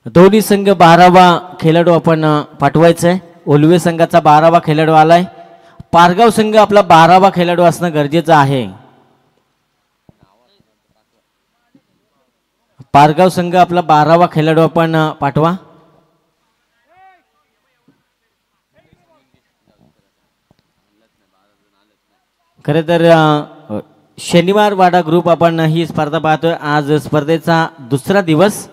दोन्ही संघ 12वा खेळाडू आपण पाठवायचा आहे. ओलवे संघाचा 12वा खेळाडू आलाय. पारगाव संघ आपला 12वा खेळाडू असणं गरजेचं आहे. पारगाव संघ आपला 12वा खेळाडू आपण पाठवा. खरे तर शनिवार वाडा ग्रुप आपण ही स्पर्धा पाहतोय. आज स्पर्धेचा दुसरा दिवस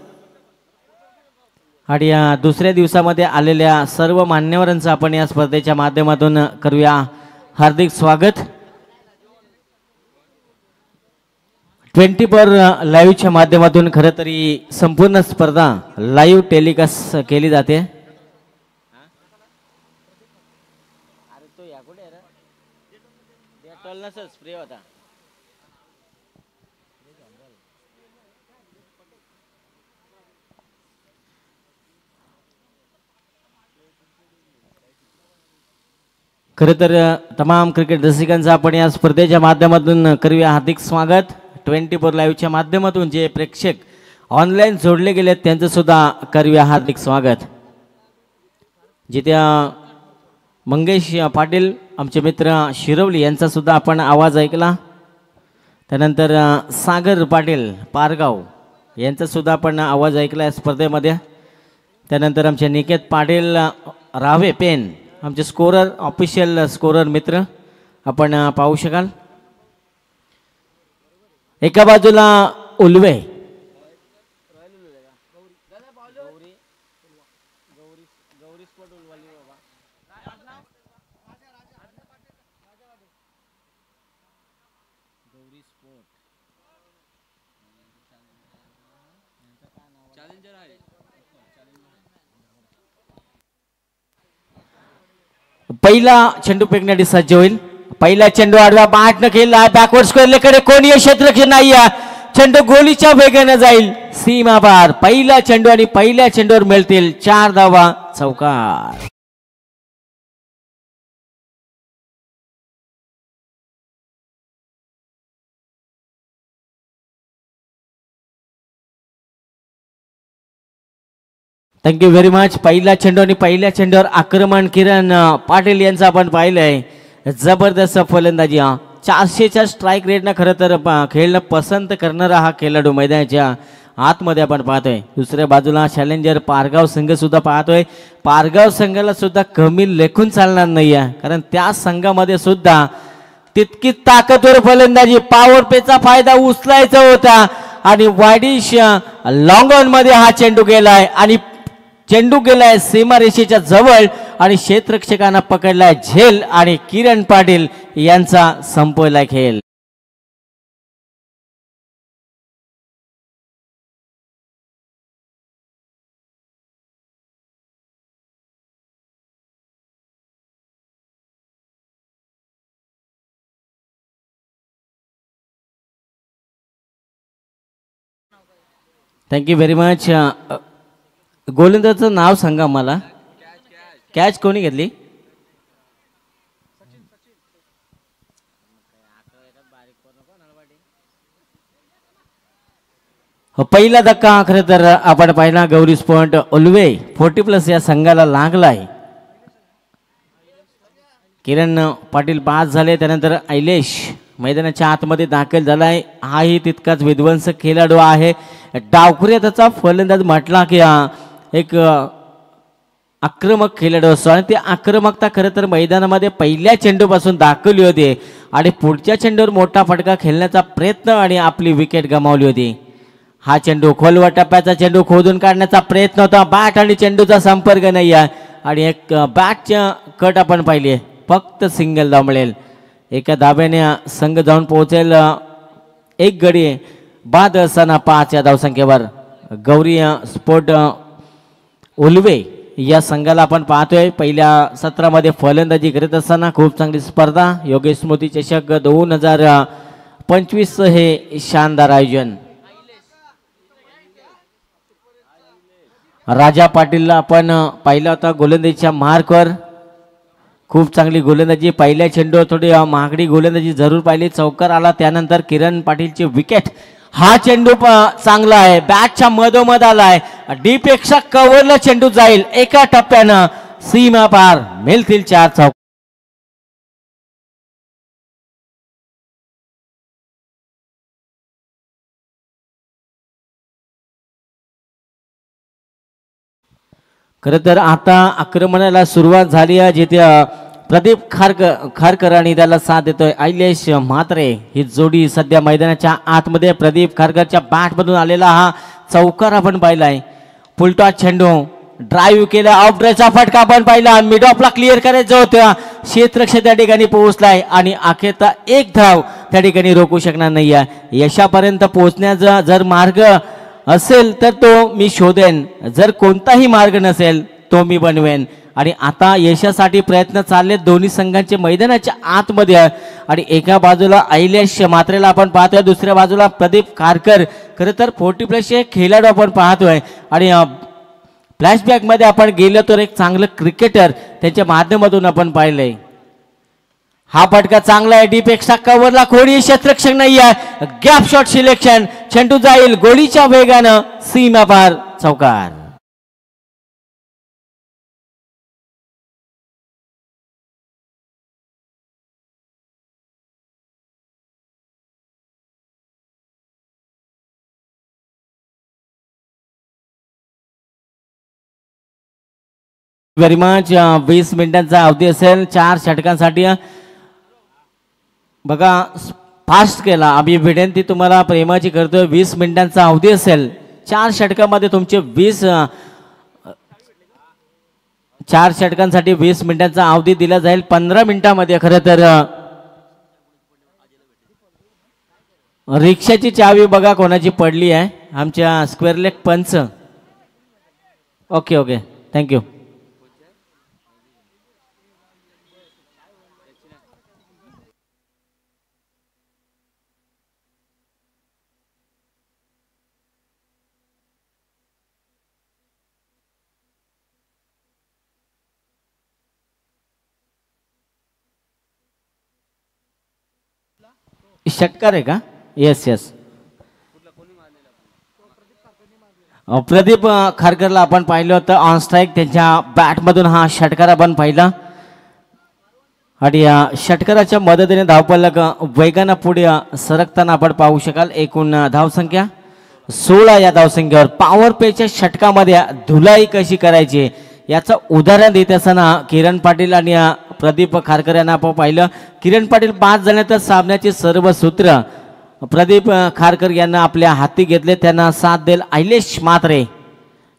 आणि या दुसऱ्या दिवसामध्ये आलेल्या सर्व मान्यवरांचं आपण या स्पर्धेच्या माध्यमातून करूया हार्दिक स्वागत. 24 लाईव्हच्या माध्यमातून खरं तरी संपूर्ण स्पर्धा लाईव्ह टेलिकास्ट केली जाते. खरं तर तमाम क्रिकेट रसिकांचं आपण या स्पर्धेच्या माध्यमातून करूया हार्दिक स्वागत. 24 लाईव्हच्या माध्यमातून जे प्रेक्षक ऑनलाईन जोडले गेले त्यांचं सुद्धा करूया हार्दिक स्वागत. जिथे मंगेश पाटील आमचे मित्र शिरवली यांचा सुद्धा आपण आवाज ऐकला. त्यानंतर सागर पाटील पारगाव यांचा सुद्धा आपण आवाज ऐकला या स्पर्धेमध्ये. त्यानंतर आमचे निकेत पाटील रावे पेन आमचे स्कोरर ऑफिशियल स्कोरर मित्र आपण पाहू शकाल. एका बाजूला उलवे पहिला चेंडू फेकण्यासाठी सज्ज होईल. पहिला चेंडू आडवा बॅट न खेळला बॅकवर्ड स्क्वेअरकडे कोणी क्षेत्ररक्षण नाही. चेंडू गोलीच्या वेगाने जाईल सीमा पार. पहिला चेंडू आणि पहिल्या चेंडूवर मिळतील 4 धावा चौकार. Thank you very much. पहिला चेंडू आणि पहिल्या चेंडूवर आक्रमण किरण पाटील यांचं आपण पाहिलंय. जबरदस्त फलंदाजी. 400च्या स्ट्राईक रेटनं खरं तर खेळणं पसंत करणारा हा खेळाडू मैदानाच्या आतमध्ये आपण पाहतोय. दुसऱ्या बाजूला चॅलेंजर पारगाव संघ सुद्धा पाहतोय. पारगाव संघाला सुद्धा कमी लेखून चालणार नाही आहे, कारण त्या संघामध्ये सुद्धा तितकी ताकदवर फलंदाजी पॉवर पेचा फायदा उचलायचा होता आणि वाईडिश लॉंग ऑन मध्ये हा चेंडू गेलाय आणि चेंडू गेलाय सीमारेषेच्या जवळ आणि क्षेत्ररक्षकांना पकडलाय झेल आणि किरण पाटील यांचा संपवलाय खेळ. Thank you very much. गोलंदाजाचं नाव सांगा मला. कॅच कोणी घेतली? पहिला धक्का खरं तर आपण पाहिला गौरी स्पॉट उलवे 40+ या संघाला लागलाय. किरण पाटील पास झाले. त्यानंतर ऐलेश मैदानाच्या आतमध्ये दाखल झालाय. हाही तितकाच विध्वंसक खेळाडू आहे. डावखुऱ्या त्याचा फलंदाज म्हटला की एक आक्रमक खेळाडू असतो आणि ती आक्रमकता खरं तर मैदानामध्ये पहिल्या चेंडूपासून दाखवली होती आणि पुढच्या चेंडूवर मोठा फटका खेळण्याचा प्रयत्न आणि आपली विकेट गमावली होती. हा चेंडू खोलवा टप्प्याचा चेंडू खोदून काढण्याचा प्रयत्न होता. बॅट आणि चेंडूचा संपर्क नाही आहे आणि एक बॅटच्या कट आपण पाहिली. फक्त सिंगल धाव मिळेल. एका धाब्याने संघ जाऊन पोहोचेल 1 गडी बाद असताना 5 या धावसंख्येवर. गौरी स्पोर्ट उलवे या संघाला आपण पाहतोय. पहिल्या सत्रामध्ये फलंदाजी करत असताना खूप चांगली स्पर्धा. योगेश स्मृती चषक 2025 हे शानदार आयोजन. राजा पाटीलला आपण पाहिला होता गोलंदाजीच्या मार्कवर. खूप चांगली गोलंदाजी. पहिल्या चेंडूवर थोडी महागडी गोलंदाजी जरूर पाहिली. चौकार आला. त्यानंतर किरण पाटीलची विकेट हा चेंडू चांगला आहे, बॅटच्या मधोमध आलाय, डी पेक्षा कव्हरला चेंडू जाईल, एका टप्प्यानं सीमा पार, मिळतील 4 चौकार. खर तर आता आक्रमणाला सुरुवात झाली आहे, जिथे प्रदीप खारकर आणि त्याला साथ देतोय ऐलेश म्हात्रे. ही जोडी सध्या मैदानाच्या आतमध्ये. प्रदीप खारकरच्या बॅट मधून आलेला हा चौकार आपण पाहिलाय. फुलटॉस चेंडू ड्राईव्ह केला, ऑफ ड्राईव्हचा फटका आपण पाहिला, मिड ऑफला क्लिअर करायचं होतं, क्षेत्ररक्षक त्या ठिकाणी पोहोचलाय आणि अखेरचा एक धाव त्या ठिकाणी रोखू शकणार नाहीये. यशापर्यंत पोहोचण्याचा जर मार्ग असेल तर तो मी शोधेन, जर कोणताही मार्ग नसेल तो मी बनवेन. आणि आता यशासाठी प्रयत्न चालले दोन्ही संघांचे मैदानाच्या आतमध्ये. आणि एका बाजूला ऐलेश मात्रेला आपण पाहतोय, दुसऱ्या बाजूला प्रदीप खारकर. खरं तर 40+ खेळाडू आपण पाहतोय. आणि फ्लॅशबॅक मध्ये आपण गेलो तर एक चांगलं क्रिकेटर त्यांच्या माध्यमातून आपण पाहिलंय. हा फटका चांगला आहे, डी पेक्षा कव्हरला कोणी क्षेत्ररक्षक नाही आहे, गॅप शॉट सिलेक्शन, चेंडू जाईल गोळीच्या वेगानं, सीमा पार, चौकार. Very much. 20 मिनिटांचा अवधी असेल 4 षटकांसाठी. बघा फास्ट केला, आम्ही विनंती तुम्हाला प्रेमाची करतोय. 20 मिनिटांचा अवधी असेल 4 षटकामध्ये तुमचे 4 षटकांसाठी 20 मिनिटांचा अवधी दिला जाईल. 15 मिनिटांमध्ये खरं तर रिक्षाची चावी बघा कोणाची पडली आहे, आमच्या स्क्वेअर लेग पंच. Okay okay, thank you. षटकार आहे का? Yes yes. प्रदीप खारकरला आपण पाहिलं होतं ऑन स्ट्राईक, त्यांच्या बॅटमधून हा षटकार आपण पाहिला. आणि या षटकाराच्या मदतीने धावपलक वेगानं पुढे सरकताना आपण पाहू शकाल. एकूण धावसंख्या 16 या धावसंख्येवर. पॉवर प्लेच्या षटकामध्ये धुलाई कशी करायची याचं उदाहरण देत असताना किरण पाटील आणि प्रदीप खारकर यांना आपण पाहिलं. किरण पाटील 5 झाल्यानंतर सामन्याचे सर्व सूत्र प्रदीप खारकर यांना आपल्या हाती घेतले. त्यांना साथ देईल ऐलेश म्हात्रे,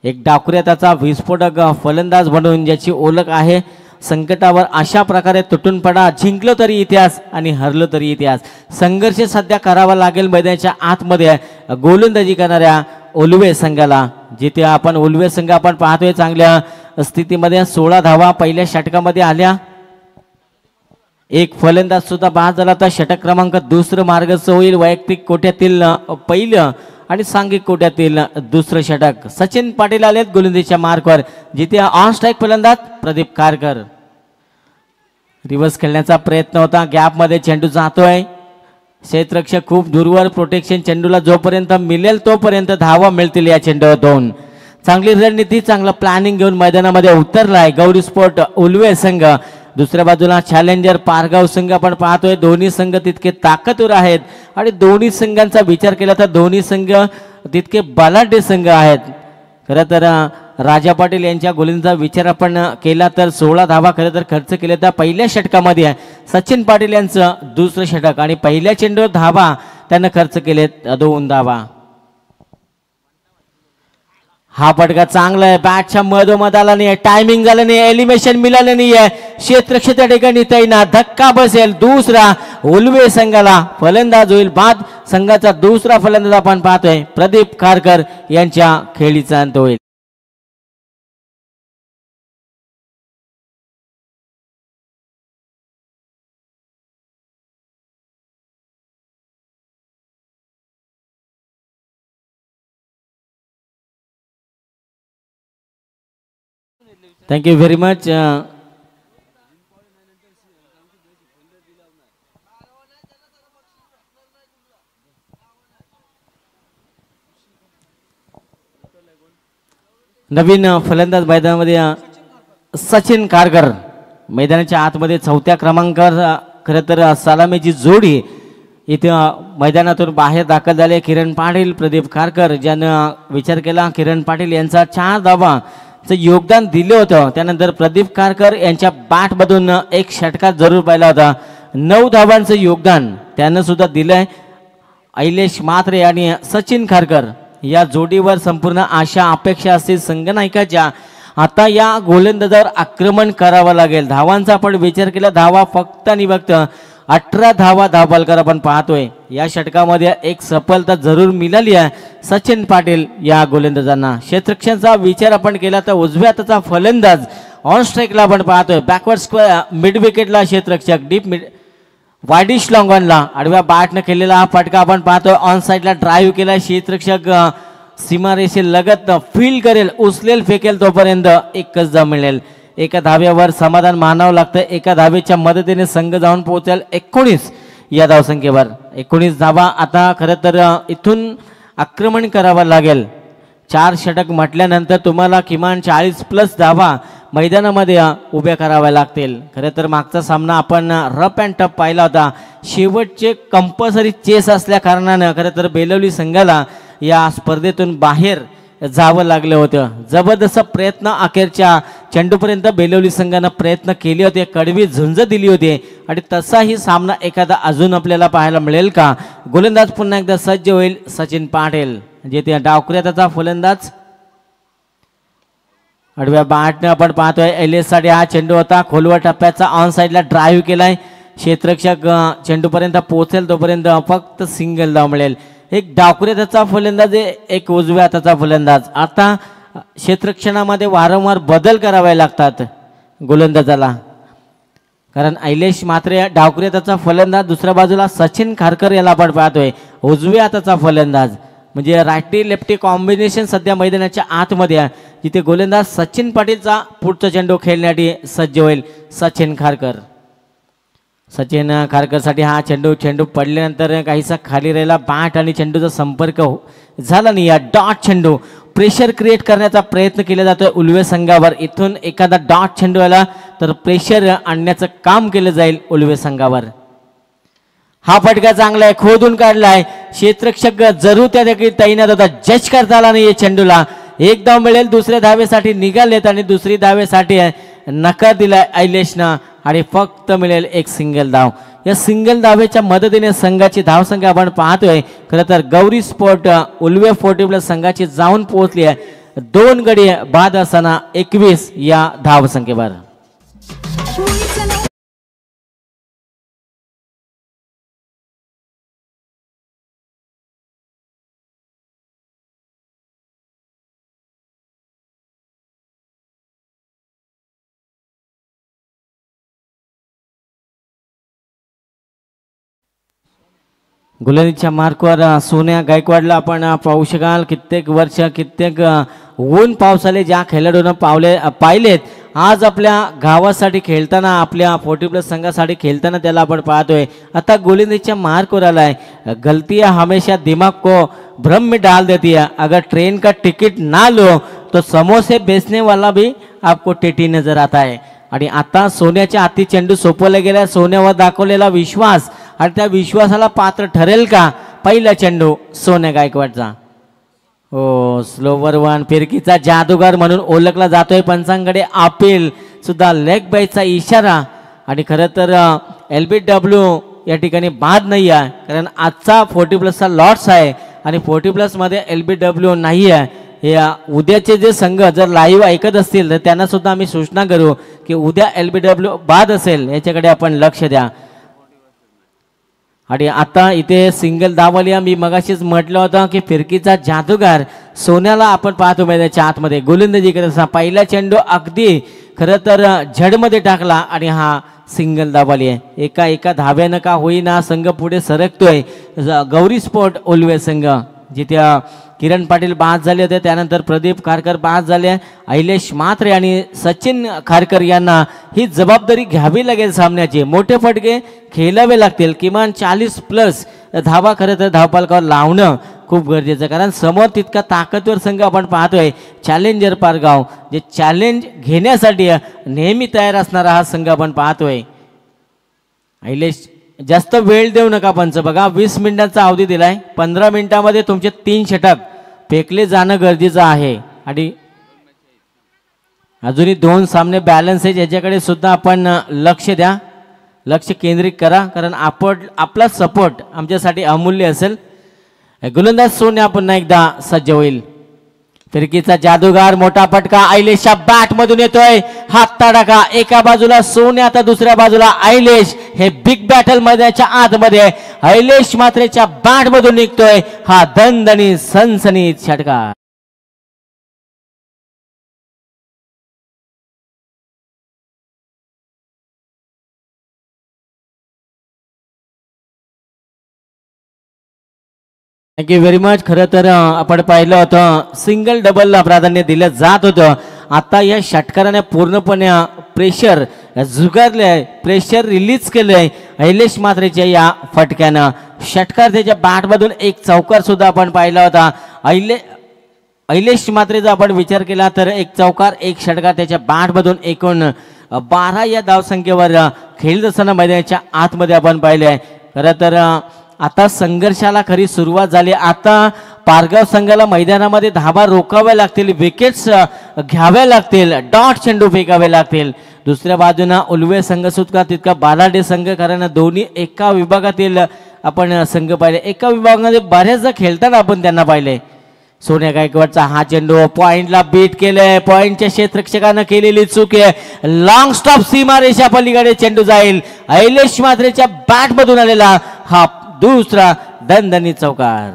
एक डाकुऱ्या त्याचा विस्फोटक फलंदाज म्हणून ज्याची ओळख आहे. संकटावर अशा प्रकारे तुटून पडा, जिंकलो तरी इतिहास आणि हरलो तरी इतिहास. संघर्ष सध्या करावा लागेल मैदानाच्या आतमध्ये गोलंदाजी करणाऱ्या उलवे संघाला, जिथे आपण उलवे संघ आपण पाहतोय चांगल्या स्थितीमध्ये. 16 धावा पहिल्या षटकामध्ये आल्या. एक फलंदाज सुद्धा बाद झाला तर षटक क्रमांक 2 मार्गस्थ होईल. वैयक्तिक कोट्यातील पहिलं आणि सांघिक कोट्यातील 2रं षटक. सचिन पाटील आलेत गोलंदाजीच्या मार्कवर, जिथे ऑन स्ट्राईक फलंदाज प्रदीप खारकर. रिव्हर्स खेळण्याचा प्रयत्न होता, गॅप मध्ये चेंडू जातोय. क्षेत्ररक्षक खूप दूरवर, प्रोटेक्शन चेंडूला जोपर्यंत मिळेल तोपर्यंत धावा मिळतील या चेंडूवर 2. चांगली रणनीती, चांगलं प्लॅनिंग घेऊन मैदानामध्ये उतरलाय गौरी स्पोर्ट उलवे संघ. दुसऱ्या बाजूला चॅलेंजर पारगाव संघ आपण पाहतोय. दोन्ही संघ तितके ताकदवर आहेत आणि दोन्ही संघांचा विचार केला तर दोन्ही संघ तितके बलाढ्य संघ आहेत. खरं तर राजा पाटील यांच्या गोलंदाजीचा विचार आपण केला तर 16 धावा खरं तर खर्च केले तर पहिल्या षटकामध्ये. सचिन पाटील यांचं 2रं षटक आणि पहिल्या चेंडूवर धावा त्यांना खर्च केलेत 2 धावा. हा फटका चांगला आहे, बॅटच्या मधोमध आला नाही, टायमिंग झालं नाही, एलिमिनेशन मिळालं नाहीये. क्षेत्ररक्षक त्या ठिकाणी तैनात, धक्का बसेल. दुसरा उलवे संघाला फलंदाज होईल बाद. संघाचा 2रा फलंदाज आपण पाहतोय प्रदीप खारकर यांच्या खेळीचा अंत होईल. Thank you very much. नवीन फलंदाज मैदानामध्ये सचिन खारकर मैदानाच्या आतमध्ये 4थ्या क्रमांकावर खरं तर सलामीची जोडी इथे मैदानातून बाहेर दाखल झाले. किरण पाटील प्रदीप खारकर ज्यानं विचार केला किरण पाटील यांचा 4 धावांचं योगदान दिलं होतं. त्यानंतर प्रदीप खारकर यांच्या बॅटमधून एक षटकार जरूर पाहिला होता. 9 धावांचं योगदान त्यानं सुद्धा दिलंय. ऐलेश म्हात्रे आणि सचिन खारकर या जोडीवर संपूर्ण आशा अपेक्षा असतील संघनायकाच्या. आता या गोलंदाजावर आक्रमण करावं लागेल. धावांचा आपण विचार केला धावा फक्त आणि फक्त 18 धावा धावपालकर आपण पाहतोय. या षटकामध्ये एक सफलता जरूर मिळाली आहे सचिन पाटील या गोलंदाजांना. क्षेत्ररक्षणाचा विचार आपण केला तर उजव्या हाताचा फलंदाज ऑन स्ट्राईकला आपण पाहतोय. बॅकवर्ड स्क्वेअर मिड विकेटला क्षेत्ररक्षक डीप मिड वायडिश लॉंगॉनला आडव्या बॅटनं केलेला हा फटका आपण पाहतोय. ऑन साईडला ड्राईव्ह केला. क्षेत्ररक्षक सीमारेषे लगत फील्ड करेल उचलेल फेकेल तोपर्यंत एकच धाव मिळेल. एका धाव्यावर समाधान मानावं लागतं. एका धावेच्या मदतीने संघ जाऊन पोहोचेल 19 या धावसंख्येवर. 19 धावा आता खरं तर इथून आक्रमण करावं लागेल. 4 षटक म्हटल्यानंतर तुम्हाला किमान 40+ धावा मैदानामध्ये उभ्या कराव्या लागतील. खरं तर मागचा सामना आपण रफ अँड टफ पाहिला होता. शेवटचे कंपल्सरी चेस असल्या कारणानं खरं तर बेलवली संघाला या स्पर्धेतून बाहेर जावं लागलं होतं. जबरदस्त प्रयत्न अखेरच्या चेंडूपर्यंत बेलवली संघानं प्रयत्न केले होते. कडवी झुंज दिली होती आणि तसाही सामना एखादा अजून आपल्याला पाहायला मिळेल का. गोलंदाज पुन्हा एकदा सज्ज होईल सचिन पाटील जे ते डावखुऱ्याचा फलंदाज. आडव्या बॅटने आपण पाहतोय एलएससाठी हा चेंडू होता. खोलवर टप्प्याचा ऑन साईडला ड्राईव्ह केलाय. क्षेत्ररक्षक चेंडूपर्यंत पोहोचेल तोपर्यंत फक्त सिंगल धाव मिळेल. एक डावखुऱ्याचा फलंदाज एक उजव्या हाताचा फलंदाज. आता क्षेत्ररक्षणामध्ये वारंवार बदल करावे लागतात गोलंदाजाला. कारण ऐलेश म्हात्रे डावखुऱ्याचा फलंदाज. दुसऱ्या बाजूला सचिन खारकर याला आपण पाहतोय उजव्या हाताचा फलंदाज. म्हणजे रायटी लेफ्टी कॉम्बिनेशन सध्या मैदानाच्या आतमध्ये आहे जिथे गोलंदाज सचिन पाटीलचा पुढचा चेंडू खेळण्यासाठी सज्ज होईल सचिन खारकर. सचिन खारकरसाठी हा चेंडू पडल्यानंतर काहीसा खाली राहिला. बॅट आणि चेंडूचा संपर्क झाला नाही. या डॉट चेंडू प्रेशर क्रिएट करण्याचा प्रयत्न केला जातोय उल्वे संघावर. इथून एखादा डॉट चेंडू आला तर प्रेशर आणण्याचं काम केलं जाईल उल्वे संघावर. हा फटका चांगला आहे खोदून काढलाय. क्षेत्ररक्षक जरूर त्या देखील तैनात होता. जज करता आला नाही चेंडूला. एक धाव मिळेल. दुसऱ्या धावेसाठी निघालेत आणि दुसरी धावेसाठी नकार दिलाय ऐलेशनं आणि फक्त मिळेल एक सिंगल धाव. या सिंगल धावेच्या मदतीने संघाची धावसंख्या आपण पाहतोय खरं तर गौरी स्पोर्ट उल्वे 40+ संघाची जाऊन पोहोचली आहे 2 गडी बाद असताना 21 या धावसंख्येवर. गोलंदाजीच्या मार्कवर सोन्या गायकवाडला आपण पाहू शकाल. कित्येक वर्ष कित्येक ऊन पावसाले ज्या खेळाडूंना पाहिलेत आज आपल्या गावासाठी खेळताना आपल्या 40+ संघासाठी खेळताना त्याला आपण पाहतोय. आता गोलंदाजीच्या मार्कवर आलाय. गलतियां हमेशा दिमाग को भ्रम में डाल देती है. अगर ट्रेन का टिकट ना लो तो समोसे बेचने वाला भी आपको टेटी नजर आता है. आणि आता सोन्याच्या हाती चेंडू सोपवला गेला. सोन्यावर दाखवलेला विश्वास आणि त्या विश्वासाला पात्र ठरेल का. पहिला चेंडू सोन्या गायकवाडचा. हो स्लोवर वन फिरकीचा जादूगार म्हणून ओळखला जातोय. पंचांकडे अपील सुद्धा लेग बाईचा इशारा. आणि खरं तर LBW या ठिकाणी बाद नाही आहे कारण आजचा 40+ लॉट्स आहे आणि 40+ मध्ये LBW नाही आहे. या उद्याचे जे संघ जर लाईव्ह ऐकत असतील तर त्यांना सुद्धा आम्ही सूचना करू की उद्या LBW बाद असेल याच्याकडे आपण लक्ष द्या. आणि आता इथे सिंगल धावली. मी मगाशीच म्हटलं होतं की फिरकीचा जादूगार सोन्याला आपण पाहतो मैदानाच्या आतमध्ये गोलंदाजी करत असताना पहिला चेंडू अगदी खरं तर झडमध्ये टाकला आणि हा सिंगल धावली आहे. एका धाव्यानं का होईना संघ पुढे सरकतोय. गौरी स्पोर्ट उल्वे संघ जिथे किरण पाटील बाद झाले होते त्यानंतर प्रदीप खारकर बाद झाले. ऐलेश म्हात्रे आणि सचिन खारकर यांना ही जबाबदारी घ्यावी लागेल. सामन्याची मोठे फटके खेळावे लागतील. किमान 40+ धावा खरं तर धावपालकावर लावणं खूप गरजेचं आहे, कारण समोर तितका ताकदवर संघ आपण पाहतोय चॅलेंजर पारगाव, जे चॅलेंज घेण्यासाठी नेहमी तयार असणारा हा संघ आपण पाहतोय. अहिलेश जास्त वेळ देऊ नका पंच, बघा 20 मिनिटांचा अवधी दिलाय, 15 मिनिटामध्ये तुमचे 3 षटक फेकले जाणं गरजेचं आहे. आणि अजूनही 2 सामने बॅलन्स आहे, याच्याकडे सुद्धा आपण लक्ष द्या, लक्ष केंद्रित करा, कारण आपला सपोर्ट आमच्यासाठी अमूल्य असेल. गोलंदाज सोन्या पुन्हा एकदा सज्ज होईल. फिरकीचा जादूगार, मोठा फटका अहिलेशच्या बॅट मधून येतोय, हात तडाखा, एका बाजूला सोन्या तर दुसऱ्या बाजूला अहिलेश. हे बिग बॅटल मैदानाच्या आतमध्ये अहिलेश मात्रेच्या बॅट मधून निघतोय हा दणदणीत सनसनीत षटकार. Thank you very much. खरं तर आपण पाहिलं होतं सिंगल डबलला प्राधान्य दिलं जात होतं. आता या षटकाराने पूर्णपणे प्रेशर झुगारले आहे, प्रेशर रिलीज केलं आहे अहिलेश मात्रेच्या या फटक्यानं. षटकार त्याच्या बॅटमधून एक चौकार सुद्धा आपण पाहिला होता. अहिलेश मात्रेचा आपण विचार केला तर एक चौकार एक षटकार त्याच्या बॅटमधून एकूण 12 या धावसंख्येवर खेळत असताना मैदानाच्या आतमध्ये आपण पाहिले आहे. खरं तर आता संघर्षाला खरी सुरुवात झाली. आता पारगाव संघाला मैदानामध्ये धाबा रोखाव्या लागतील, विकेट्स घ्याव्या लागतील, डॉट चेंडू फेकावे लागतील. दुसऱ्या बाजूला उलवे संघ सुद्धा तितका बालाडे संघ, कारण दोन्ही एका विभागातील आपण संघ पाहिले, एका विभागामध्ये बऱ्याचदा खेळताना आपण त्यांना पाहिले. सोन्या गायकवाडचा हा चेंडू पॉइंटला बीट केलंय, पॉइंटच्या क्षेत्ररक्षकानं केलेली चूक आहे. लॉंग स्टॉप सीमारेषा पलीकडे चेंडू जाईल. अहिलेश मात्रेच्या बॅट मधून आलेला हा दुसरा दणदणीत चौकार.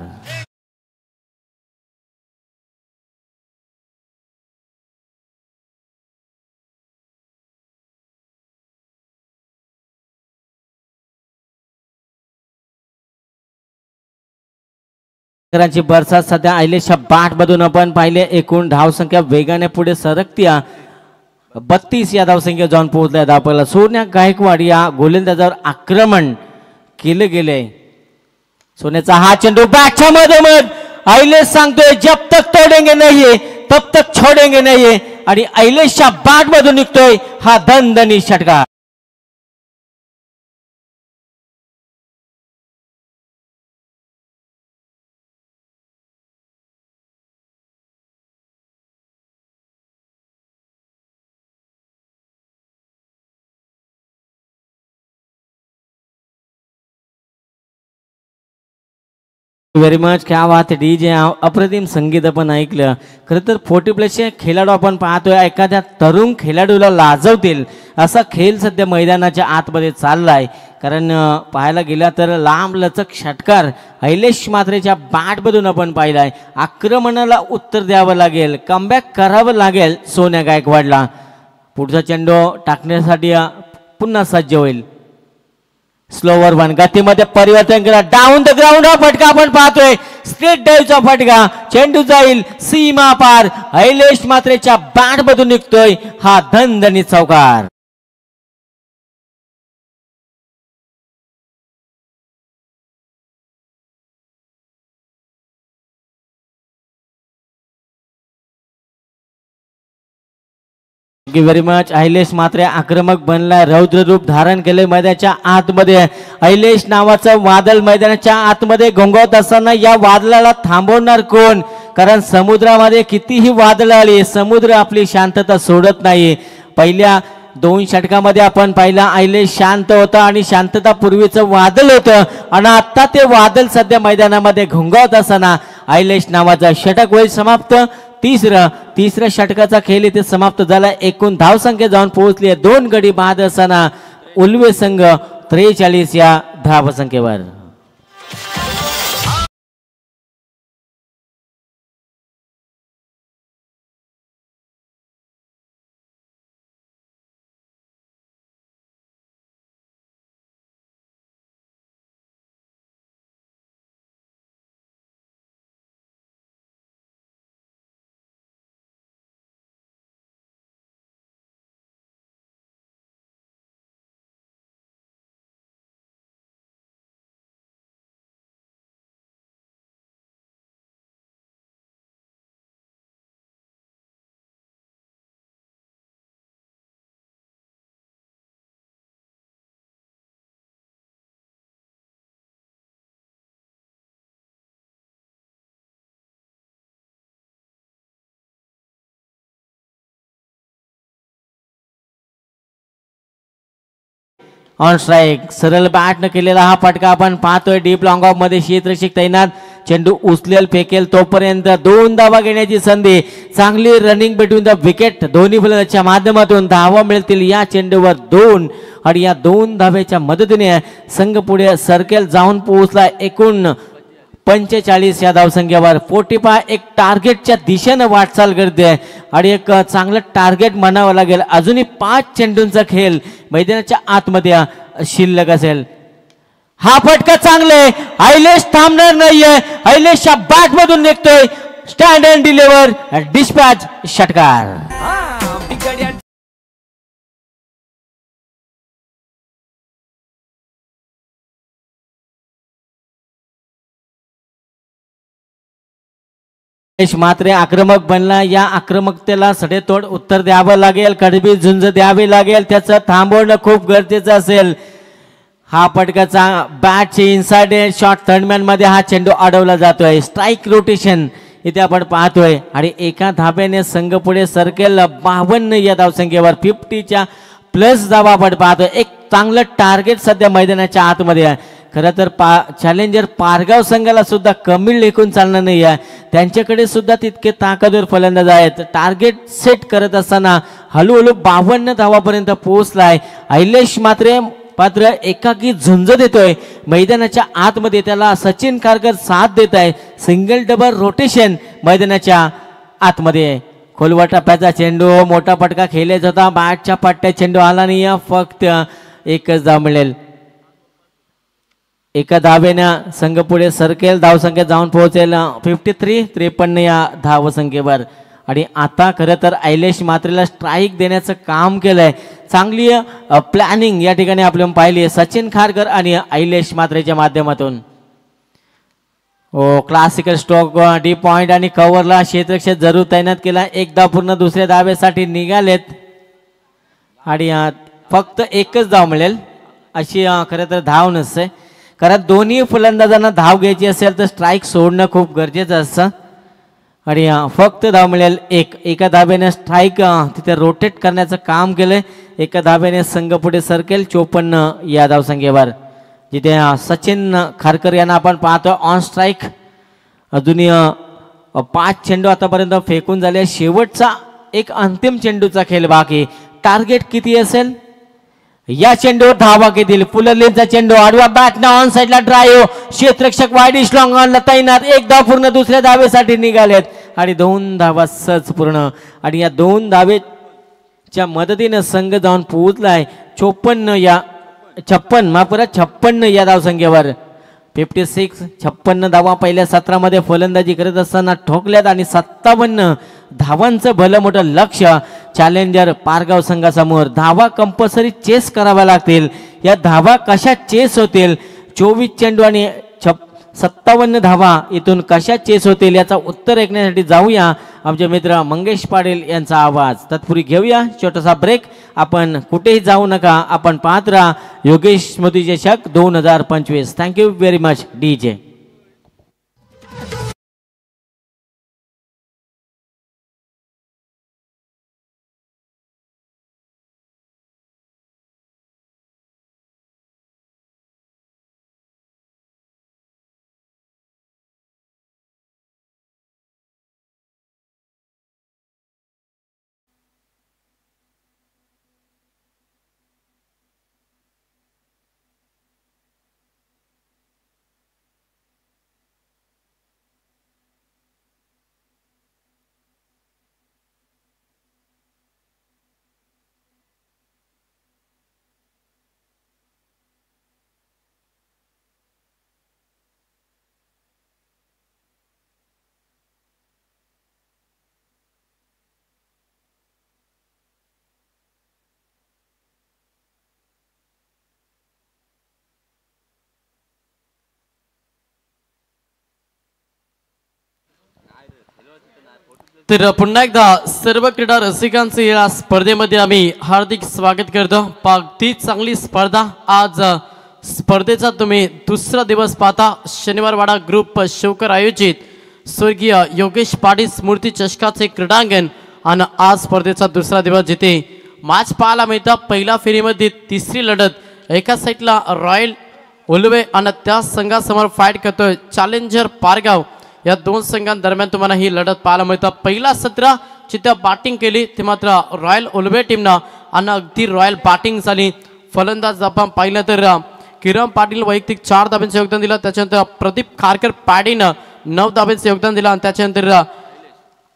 बरसात सध्या अहिलेशच्या बॅट मधून आपण पाहिले. एकूण धावसंख्या वेगाने पुढे सरकत्या 32 या धावसंख्या जाऊन पोहोचल्या धावपला. सोन्या गायकवाड या गोलंदाजावर आक्रमण केले गेले. सोन्याचा हा चेंडू बॅटच्या मधोमध अहिलेश सांगतोय जब तक तोडेंगे नहीं तब तक छोडेंगे नहीं, आणि अहिलेशच्या बॅट मधून निघतोय हा दणदणी षटकार. Very much. क्या बात आहे डीजे, अप्रतिम संगीत आपण ऐकलं. खरं तर 40 प्लसचे खेळाडू आपण पाहतोय, एखाद्या तरुण खेळाडूला लाजवतील असा खेळ सध्या मैदानाच्या आतमध्ये चाललाय. कारण पाहायला गेला तर लांब लचक षटकार अहिलेश मात्रेच्या बॅटमधून आपण पाहिलाय. आक्रमणाला उत्तर द्यावं लागेल, कमबॅक करावं लागेल सोन्या गायकवाडला. पुढचा चेंडू टाकण्यासाठी पुन्हा सज्ज होईल. स्लोवर वन, गतीमध्ये परिवर्तन करा, डाऊन द ग्राउंड हा फटका आपण पाहतोय. स्ट्रेट ड्राईव्हचा फटका, चेंडू जाईल सीमा पार. अहिलेश मात्रेच्या बॅट मधून निघतोय हा दणदणीत चौकार. Thank you very much. Ahilesh Matre आक्रमक बनलाय, रौद्र रूप धारण केले मैदानाच्या आतमध्ये. अहिलेश नावाचं वादळ मैदानाच्या आतमध्ये घोंगवत असताना या वादळाला थांबवणार कोण? कारण समुद्रामध्ये कितीही वादळ आली, समुद्र आपली शांतता सोडत नाही. पहिल्या 2 षटकामध्ये आपण पाहिला अहिलेश शांत होता आणि शांतता पूर्वीचं वादळ होतं, आणि आता ते वादळ सध्या मैदानामध्ये घोंगवत असताना अहिलेश नावाचा षटक होईल समाप्त. तिसऱ्या षटकाचा खेळ इथे समाप्त झाला. एकूण धावसंख्या जाऊन पोहोचली आहे 2 गडी बाद असताना उलवे संघ 43 या धावसंख्येवर. On strike. सरळ बॅट न केलेला हा फटका आपण पाहतोय. डीप लॉंग ऑफ मध्ये क्षेत्ररक्षक तैनात. चेंडू उचलेल फेकेल तोपर्यंत 2 धावा घेण्याची संधी. चांगली रनिंग बिटवीन द विकेट. दोन्ही फलंदाजांच्या माध्यमातून धावा मिळतील या चेंडूवर 2 आणि या 2 धावेच्या मदतीने संघ पुढे सरकेल जाऊन पोहोचला. एकूण 45 या धावसंख्येवर. 45 एक टार्गेटच्या दिशेनं वाटचाल करते आणि एक चांगलं टार्गेट म्हणावं लागेल. अजूनही 5 चेंडूंचा खेळ मैदानाच्या आतमध्ये शिल्लक असेल. हा फटका चांगले. आयलेश थांबणार नाहीये. आयलेशच्या बॅट मधून निघतोय. स्टँड अँड डिलिव्हर डिस्पॅच षटकार. मात्र आक्रमक बनला. या आक्रमकतेला सडेतोड उत्तर द्यावं लागेल. कडवी झुंज द्यावी लागेल. त्याचं थांबवणं खूप गरजेचं असेल. हा फटकाचा बॅटचे इनसाइड शॉट थर्डमॅन मध्ये हा चेंडू अडवला जातोय. स्ट्राईक रोटेशन इथे आपण पाहतोय आणि एका धाब्याने संघ पुढे सरकेल 52 या धावसंख्येवर. 50च्या प्लस धावा आपण पाहतोय. एक चांगलं टार्गेट सध्या मैदानाच्या आतमध्ये आहे. खरं तर चॅलेंजर पारगाव संघाला सुद्धा कमी लेखून चालणार नाही आहे. त्यांच्याकडे सुद्धा तितके ताकदवर फलंदाज आहेत. टार्गेट सेट करत असताना हळूहळू 52 धावापर्यंत पोहोचलाय. आयलेश मात्र एकाकी झुंज देतोय मैदानाच्या आतमध्ये. त्याला सचिन खारकर साथ देत आहे. सिंगल डबल रोटेशन मैदानाच्या आतमध्ये. खोलवा टप्प्याचा चेंडू मोठा फटका खेळायचा होता. बॅटच्या पट्ट्यात चेंडू आला नाही. फक्त एकच धाव मिळेल. एका धावेनं संघ पुढे सरकेल. धावसंख्या जाऊन पोहोचेल 53 या धावसंख्येवर. आणि आता खरं तर आयलेश मात्रेला स्ट्राईक देण्याचं काम केलंय. चांगली प्लॅनिंग या ठिकाणी आपल्याला पाहिली आहे सचिन खारकर आणि आयलेश मात्रेच्या माध्यमातून. क्लासिकल स्ट्रोक डी पॉइंट आणि कव्हरला क्षेत्ररक्षक जरूर तैनात केला. एकदा पूर्ण दुसऱ्या धावेसाठी निघालेत आणि फक्त एकच धाव मिळेल अशी खरं तर धाव नसते. कारण दोन्ही फलंदाजांना धाव घ्यायची असेल तर स्ट्राईक सोडणं खूप गरजेचं असतं आणि फक्त धाव मिळेल एक. एका धाब्याने स्ट्राईक तिथे रोटेट करण्याचं काम केलंय. एका धाब्याने संघ पुढे सरकेल 54 या धावसंख्येवर. जिथे सचिन खारकर यांना आपण पाहतो ऑन स्ट्राईक. अजूनही 5 चेंडू आतापर्यंत फेकून झाले. शेवटचा एक अंतिम चेंडूचा खेळ बाकी. टार्गेट किती असेल या चेंडूवर धावा घेतील. फुलरलेनचा चेंडू आडवा बॅटना ऑन साइडला ड्राईव्ह. क्षेत्ररक्षक वाईड स्ट्रॉंग ऑनला तैनात. एक धाव पूर्ण दुसऱ्या धावेसाठी निघालेत आणि 2 धावा सहज पूर्ण. आणि या 2 धावेच्या मदतीने संघ जाऊन पोहोचलाय 56 या धावसंख्येवर. 56 धावा पहिल्या सत्रामध्ये फलंदाजी करत असताना ठोकल्यात आणि 57 धावांचं भलं मोठं लक्ष चॅलेंजर पारगाव संघासमोर. धावा कंपल्सरी चेस कराव्या लागतील. या धावा कशा चेस होतील 24 चेंडू आणि 57 धावा इथून कशा चेस होतील याचा उत्तर ऐकण्यासाठी जाऊया आमचे मित्र मंगेश पाटील यांचा आवाज. तत्पूर्वी घेऊया छोटासा ब्रेक. आपण कुठेही जाऊ नका. आपण पाहत राहा योगेश स्मृती चषक 2025. Thank you very much DJ. तर पुन्हा एकदा सर्व क्रीडा रसिकांचे या स्पर्धेमध्ये आम्ही हार्दिक स्वागत करतो. अगदी चांगली स्पर्धा. आज स्पर्धेचा तुम्ही दुसरा दिवस पाहता. शनिवारवाडा ग्रुप शौकर आयोजित स्वर्गीय योगेश पाटील स्मृती चषकाचे क्रीडांगण आणि आज स्पर्धेचा दुसरा दिवस जिथे मॅच पाहायला मिळतं. पहिल्या फेरीमध्ये तिसरी लढत एका साईडला रॉयल उलवे आणि त्या संघासमोर फाईट करतोय चॅलेंजर पारगाव. या दोन संघांदरम्यान तुम्हाला ही लढत पाहायला मिळतं. पहिला सत्र जिथे बॅटिंग केली ते मात्र रॉयल उलवे टीमनं आणि अगदी रॉयल बॅटिंग झाली. फलंदाज आपण पाहिलं तर किरण पाटील वैयक्तिक 4 धाब्यांचं योगदान दिलं. त्याच्यानंतर प्रदीप खारकर पॅडीनं 9 धाब्यांचं योगदान दिलं आणि त्याच्यानंतर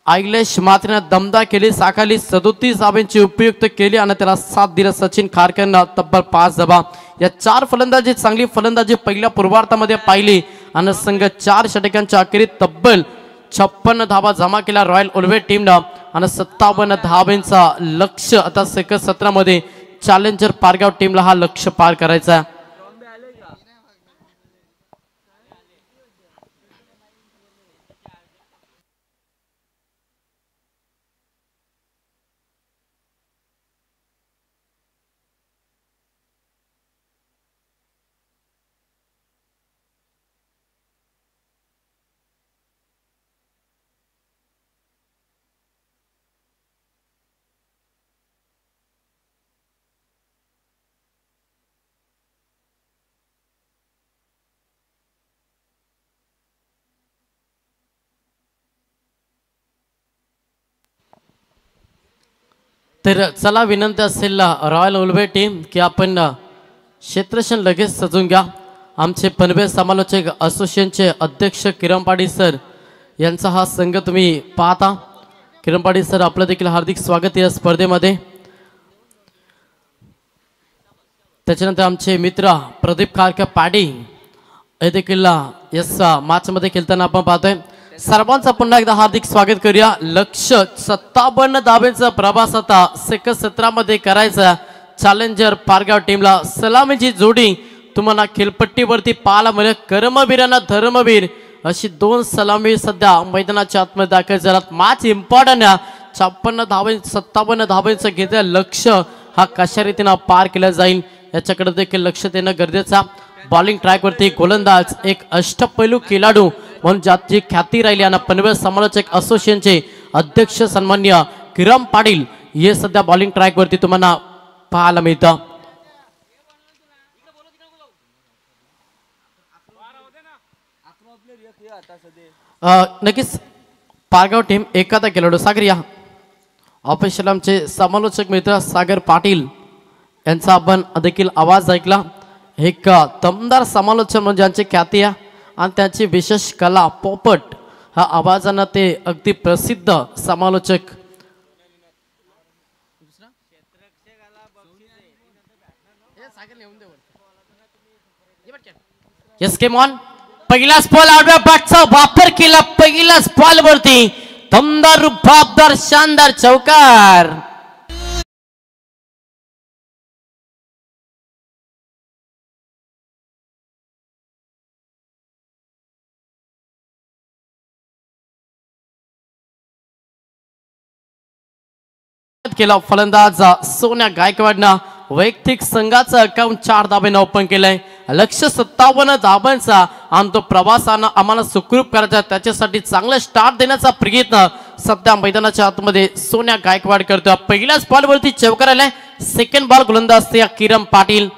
आयलेश मात्रेनं दमदा केली. साखाली 37 धाब्यांची उपयुक्त केली आणि त्याला साथ दिला सचिन खारकरनं तब्बल 5 धाबा. या 4 फलंदाजी चांगली फलंदाजी पहिल्या पूर्वार्धामध्ये पाहिली आणि संघ 4 षटकांच्या अखेरीत तब्बल 56 धाबा जमा केला रॉयल उलवे टीमनं आणि 57 धाब्यांचा लक्ष आता सेकंड सत्रामध्ये चॅलेंजर पारगाव टीमला हा लक्ष्य पार करायचा आहे. तर चला विनंती असेल रॉयल उलवे टीम की आपण क्षेत्रक्षण लगेच सजून घ्या. आमचे पनवेल समालोचक असोसिएशनचे अध्यक्ष किरण पाटील सर यांचा हा संघ तुम्ही पाहता. किरण पाटील सर आपलं देखील हार्दिक स्वागत या स्पर्धेमध्ये. त्याच्यानंतर आमचे मित्र प्रदीप खारकर पाडी हे देखील या मॅचमध्ये खेळताना आपण पाहतोय. सर्वांचं पुन्हा एकदा हार्दिक स्वागत करूया. लक्ष 57 धाब्यांचा प्रवास आता सेकंड सत्रामध्ये करायचा चॅलेंजर पारगाव टीमला. सलामीची जोडी तुम्हाला खेळपट्टीवरती पाहायला मिळेल. कर्मवीरांना धर्मवीर अशी 2 सलामी सध्या मैदानाच्या आतमध्ये दाखल झाल्यात. मॅच इम्पॉर्टंट आहे. 57 धाब्यांचं घेतलं लक्ष हा कशा रीतीनं पार केला जाईल याच्याकडे देखील लक्ष देणं गरजेचं. बॉलिंग ट्रॅकवरती गोलंदाज एक अष्टपैलू खेळाडू म्हणून ज्याची ख्याती राहिली आणि पनवेल समालोचक असोसिएशनचे अध्यक्ष सन्मान्य किरण पाटील हे सध्या बॉलिंग ट्रॅकवरती तुम्हाला पाहायला मिळतं. नक्कीच पारगाव टीम एखादा खेळाडू सागर या ऑफिशियल आमचे समालोचक मित्र सागर पाटील यांचा आपण देखील आवाज ऐकला. एक दमदार समालोचक म्हणजे ज्यांची ख्याती आहे आणि त्याची विशेष कला पोपट हा आवाजानं ते अगदी प्रसिद्ध समालोचक. Yes came on. पहिलाच बॉल आडव्या बॅटचा वापर केला. पहिल्याच बॉल वरती दमदार रुबाबदार शानदार चौकार. केला फलंदाज सोन्या गायकवाडनं वैयक्तिक संघाचं अकाउंट 4 धाब्यानं ओपन केलंय. लक्ष 57 धाब्यांचा आणि तो प्रवासानं आम्हाला सुखरूप करायचा त्याच्यासाठी चांगलं स्टार्ट देण्याचा प्रयत्न सध्या मैदानाच्या आतमध्ये सोन्या गायकवाड करतो. पहिल्याच बॉलवरती चौकार आलाय. सेकंड बॉल गोलंदाज किरण पाटील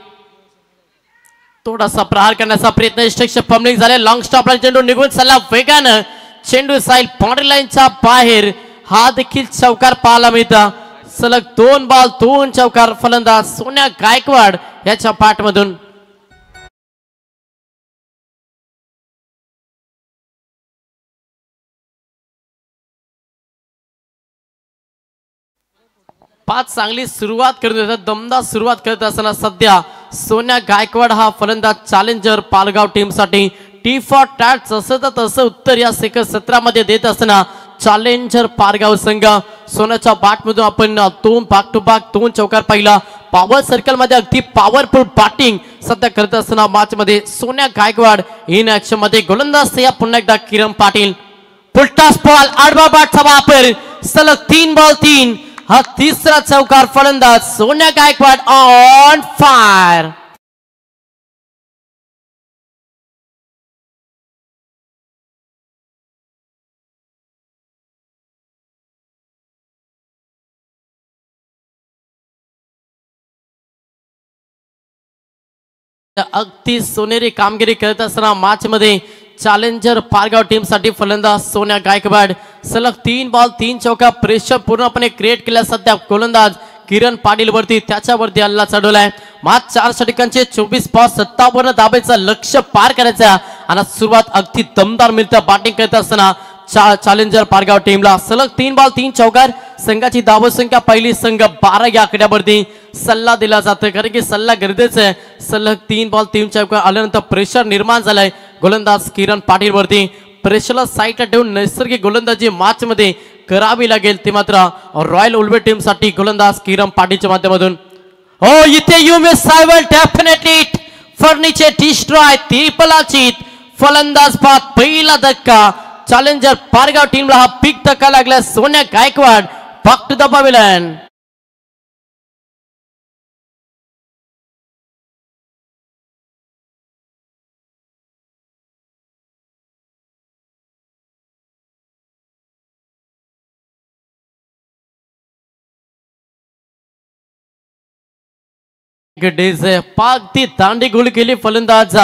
थोडासा प्रहार करण्याचा प्रयत्न यशस्वी पम्पलिंग झाले. लॉंग स्टॉपला चेंडू निघून चला वेगानं चेंडू साईल बाउंड्री लाईनच्या बाहेर हा देखील चौकार पाहायला मिळतं. सलग 2 बॉल 2 चौकार फलंदाज सोन्या गायकवाड याच्या पाठमधून. पाच चांगली सुरुवात करत होता. दमदार सुरुवात करत असताना सध्या सोन्या गायकवाड हा फलंदाज चॅलेंजर पालगाव टीम साठी टी फॉर टॅट जसं तसं उत्तर या सेकंड सत्रामध्ये देत असताना चॅलेंजर पारगाव संघ सोन्याच्या बॅटमधून आपण 2 बॅक टू बॅक 2 चौकार पाहिला. पॉवर सर्कल मध्ये अगदी पॉवरफुल बॅटिंग सध्या करत असताना मॅच मध्ये सोन्या गायकवाड इन ऍक्शन मध्ये गोलंदाज या पुन्हा एकदा किरण पाटील. पुलटास बॉल आडवा बॅटचा वापर सलग 3 बॉल 3 हा तिसरा चौकार फलंदाज सोन्या गायकवाड ऑन फायर. अगदी सोनेरी कामगिरी करत असताना मॅच मध्ये चॅलेंजर पारगाव टीम साठी फलंदाज सोन्या गायकवाड सलग 3 बॉल 3 चौका प्रेशर पूर्णपणे क्रिएट केला. सध्या गोलंदाज किरण पाटील वरती त्याच्यावरती हल्ला चढवलाय. मॅच 4 षटकांचे 24.57 धाब्याचं लक्ष्य पार करायचं आणि सुरुवात अगदी दमदार मिळते. बॅटिंग करत असताना चॅलेंजर पारगाव टीमला सलग 3 बॉल 3 चौकार संघाची धावसंख्या पहिली संघ 12 या आकड्यावरती सल्ला दिला जातो कारण की सल्ला गरजेचा आहे. सलग 3 बॉल 3 चौकार आल्यानंतर प्रेशर निर्माण झालाय गोलंदाज किरण पाटील वरती. प्रेशरला साईडला ठेवून नैसर्गिक गोलंदाजी मॅच मध्ये करावी लागेल ते मात्र रॉयल उल्वे टीम साठी गोलंदाज किरण पाटीलच्या माध्यमातून. हो इथे you miss I will definitely furniture destroy त्रिपलाची फलंदाज पात पहिला धक्का चॅलेंजर पारगाव टीमला हा बिग धक्का लागला. Sonya Gaikwad back to the pavilion. पाकती दांडी गोल केली फलंदाज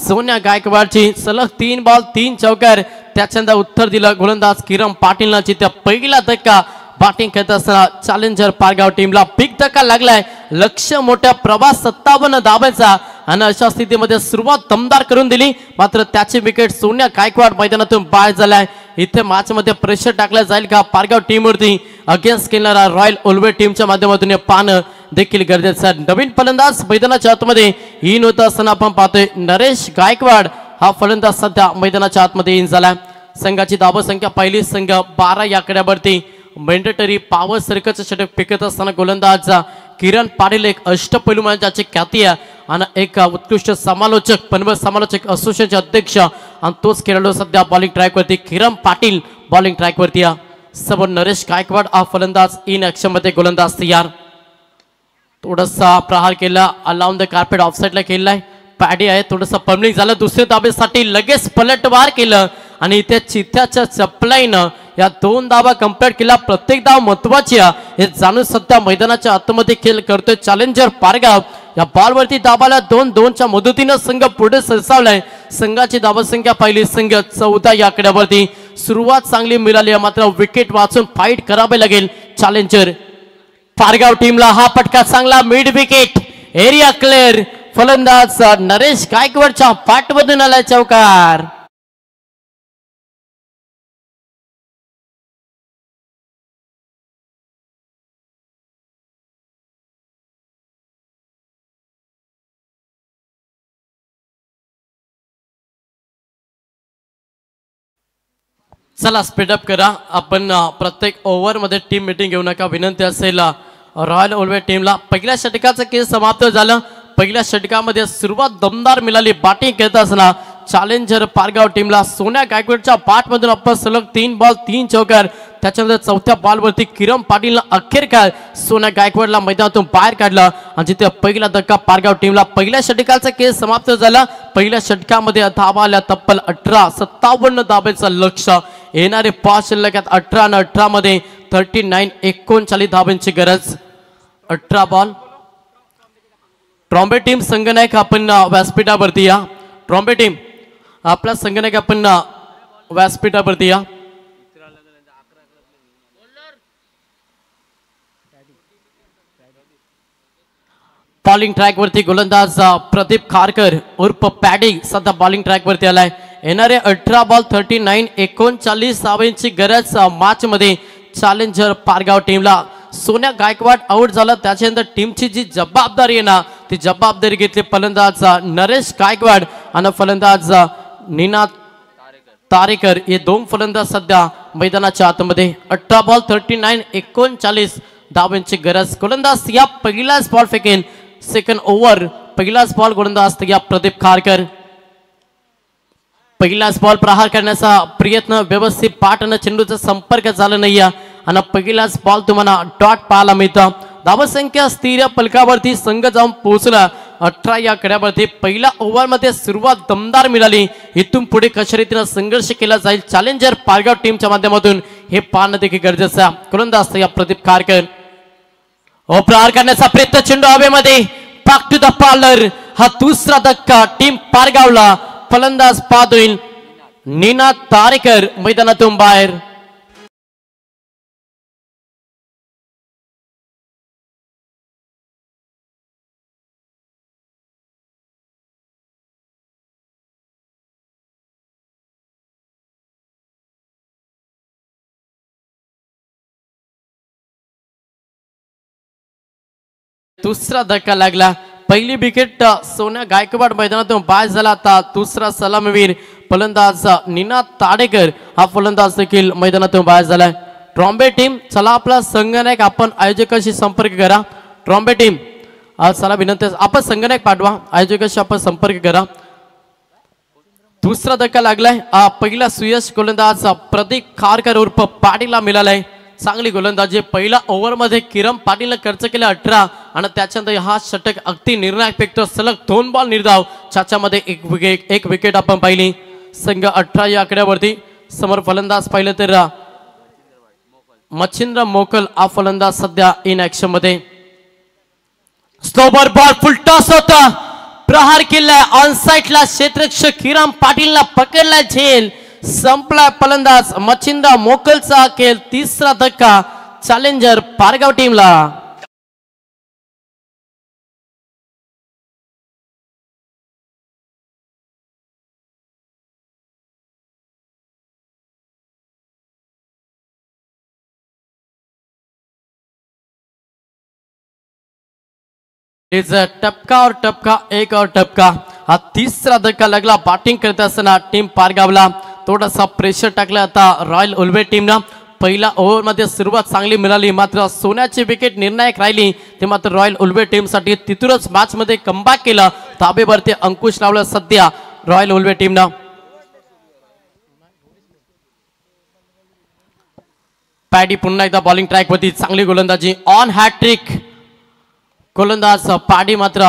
सोन्या गायकवाडची. सलग 3 बॉल 3 चौकार त्याच्यानंतर उत्तर दिलं गोलंदाज किरण पाटीलला. जिथे पहिला धक्का बॅटिंग करत असताना चॅलेंजर पारगाव टीमला बिग धक्का लागलाय. लक्ष्य मोठ्या प्रभास 57 धाब्याचा आणि अशा स्थितीमध्ये सुरुवात दमदार करून दिली मात्र त्याची विकेट सोन्या गायकवाड मैदानातून बाहेर झालाय. इथे मॅच मध्ये प्रेशर टाकला जाईल का पारगाव टीम वरती अगेन्स्ट खेळणारा रॉयल उल्वे टीमच्या माध्यमातून हे पाहणं देखील गरजेचं आहे. नवीन फलंदाज मैदानाच्या आतमध्ये इन होत असताना आपण पाहतोय नरेश गायकवाड हा फलंदाज सध्या मैदानाच्या आतमध्ये इन झाला. संघाची धावसंख्या पहिली संघ 12 या आकड्यावरती मॅन्डेटरी पॉवर सर्कलचं षटक फेकत असताना गोलंदाज किरण पाटील एक अष्टपैलू मंचाची ख्याती आहे आणि एक उत्कृष्ट समालोचक पनवेल समालोचक असोसिएशनचे अध्यक्ष आणि तोच खेळाडू सध्या बॉलिंग ट्रॅक वरती. किरण पाटील बॉलिंग ट्रॅक वरती समोर नरेश गायकवाड हा फलंदाज इन ऍक्शन मध्ये गोलंदाज तयार. थोडासा प्रहार केला अलाउन द कार्पेट ऑफसाईडला केलाय. पॅडी आहे थोडंसं पम्बलिंग झालं. दुसऱ्या धाबेसाठी लगेच पलटवार केलं आणि इथे चित्त्याच्या चपलाईनं या 2 धावा कंप्लीट केला. प्रत्येक धाव महत्वाची आहे हे जाणून सध्या मैदानाच्या आतमध्ये खेळ करतोय चॅलेंजर पारगाव. या बॉलवरती दाबाला 2-2च्या मदतीनं संघ पुढे सरसावलाय. संघाची धावसंख्या पहिली संघ 14 या आकड्यावरती. सुरुवात चांगली मिळाली मात्र विकेट वाचून फाईट करावे लागेल चॅलेंजर पारगाव टीमला. हा फटका चांगला मिड विकेट एरिया क्लिअर. फलंदाज नरेश गायकवाडच्या पाठमधून आलाय चौकार. चला स्पीडअप करा. आपण प्रत्येक ओव्हर मध्ये टीम मीटिंग घेऊ नका विनंती असेल. रॉयल उल्वे टीमला पहिल्या षटकाचं खेळ समाप्त झालं. पहिल्या षटकामध्ये सुरुवात दमदार मिळाली. बॅटिंग करत असताना चॅलेंजर पारगाव टीमला सोन्या गायकवाडच्या बॅटमधून आपण सलग 3 बॉल 3 चौकार त्याच्यानंतर चौथ्या बॉलवरती किरण पाटीलला अखेर काय सोन्या गायकवाडला मैदानातून बाहेर काढला आणि जिथे पहिला धक्का पारगाव टीमला. पहिल्या षटकाचा खेळ समाप्त झाला. पहिल्या षटकामध्ये धावा आल्या तब्बल 18. 57 धाब्याचं लक्ष्य. येणारे 5 शिल्लकात 18 आणि 18 मध्ये 39 39 धाब्यांची गरज. 18 बॉल. ट्रॉम्बे टीम संघनायक आपण व्यासपीठावरती या. ट्रॉम्बे टीम आपला संघनायक आपण व्यासपीठावरती या. बॉलिंग ट्रॅक वरती गोलंदाज प्रदीप खारकर उर्फ पॅडी सध्या बॉलिंग ट्रॅक वरती आलाय. येणारे 18 बॉल 39 39 धावांची गरज मॅच मध्ये चॅलेंजर पारगाव टीमला. सोन्या गायकवाड आउट झाला त्याच्यानंतर टीमची जी जबाबदारी आहे ना ती जबाबदारी घेतली फलंदाज नरेश गायकवाड आणि फलंदाज निनाद तारेकर हे 2 फलंदाज सध्या मैदानाच्या आतमध्ये. 18 बॉल 39 39 धावांची गरज. गोलंदाज या पहिलाच बॉल फेकेन. सेकंड ओव्हर पहिलाच बॉल गोलंदाज या प्रदीप खारकर. पहिलाच बॉल प्रहार करण्याचा प्रयत्न व्यवस्थित पाठनं चेंडूचा संपर्क झाला नाही आणि पहिलाच बॉल तुम्हाला डॉट पाहायला मिळतं. धावसंख्या स्थिर पलकावरती संघ जाऊन पोहोचला 18 या कड्यावरती. पहिल्या ओव्हर मध्ये सुरुवात दमदार मिळाली. इथून पुढे कशा रीतीने संघर्ष केला जाईल चॅलेंजर पारगाव टीमच्या माध्यमातून हे पाहणं देखील गरजेचं आहे. गोलंदाज या प्रदीप खारकर. प्रहार करण्याचा प्रयत्न चेंडू हवेमध्ये. बॅक टू द पार्लर हा दुसरा धक्का टीम पारगावला. फलंदाज बाद होईल. निनाद तारेकर मैदानातून बाहेर. दुसरा धक्का लागला. पहिली विकेट सोन्या गायकवाड मैदानातून बाद झाला. आता दुसरा सलामीवीर फलंदाज निनाद ताडेकर हा फलंदाज देखील मैदानातून बाद झालाय. ट्रॉम्बे टीम चला आपला संगणक आपण आयोजकाशी संपर्क करा. ट्रॉम्बे टीम चला विनंती आपण संगणक पाठवा. आयोजकाशी आपण संपर्क करा. दुसरा धक्का लागलाय. पहिला सुयश गोलंदाज प्रदीप खारकर उर्फ पाटीलला मिळालाय. चांगली गोलंदाजी. पहिला ओव्हर मध्ये किरण पाटीलने खर्च केला 18 आणि त्याच्यानंतर हा षटक अगदी निर्णायक फेकतो. सलग 2 बॉल निर्धाव. त्याच्यामध्ये एक विकेट आपण पाहिली. संघ 18 या आकड्यावरती. समोर फलंदाज पाहिलं तर मच्छिंद्र मोकल हा फलंदाज सध्या इन ऍक्शन मध्ये. स्लोवर बॉल फुल टॉस होता. प्रहार केलाय ऑन साइडला. क्षेत्ररक्षक किरण पाटीलला पकडला. झेल संपला. फलंदाज मच्छिंद्र मोकलचा खेळ. तिसरा धक्का चॅलेंजर पारगाव टीमला. टपका और टपका एक और टपका. हा तिसरा धक्का लागला. बॅटिंग करत असताना टीम पारगावला थोडासा प्रेशर टाकला आता रॉयल उल्वे टीमनं. पहिला ओव्हर मध्ये सुरुवात चांगली मिळाली मात्र सोन्याची विकेट निर्णायक राहिली. ते मात्र रॉयल उल्वे टीमसाठी तिथूनच मॅच मध्ये कमबॅक केलं. ताबेवरती अंकुश लावलं सध्या रॉयल उल्वे टीमनं. पॅडी पुन्हा एकदा बॉलिंग ट्रॅक वरती. चांगली गोलंदाजी. ऑन हॅट्रिक गोलंदाज पाडी मात्र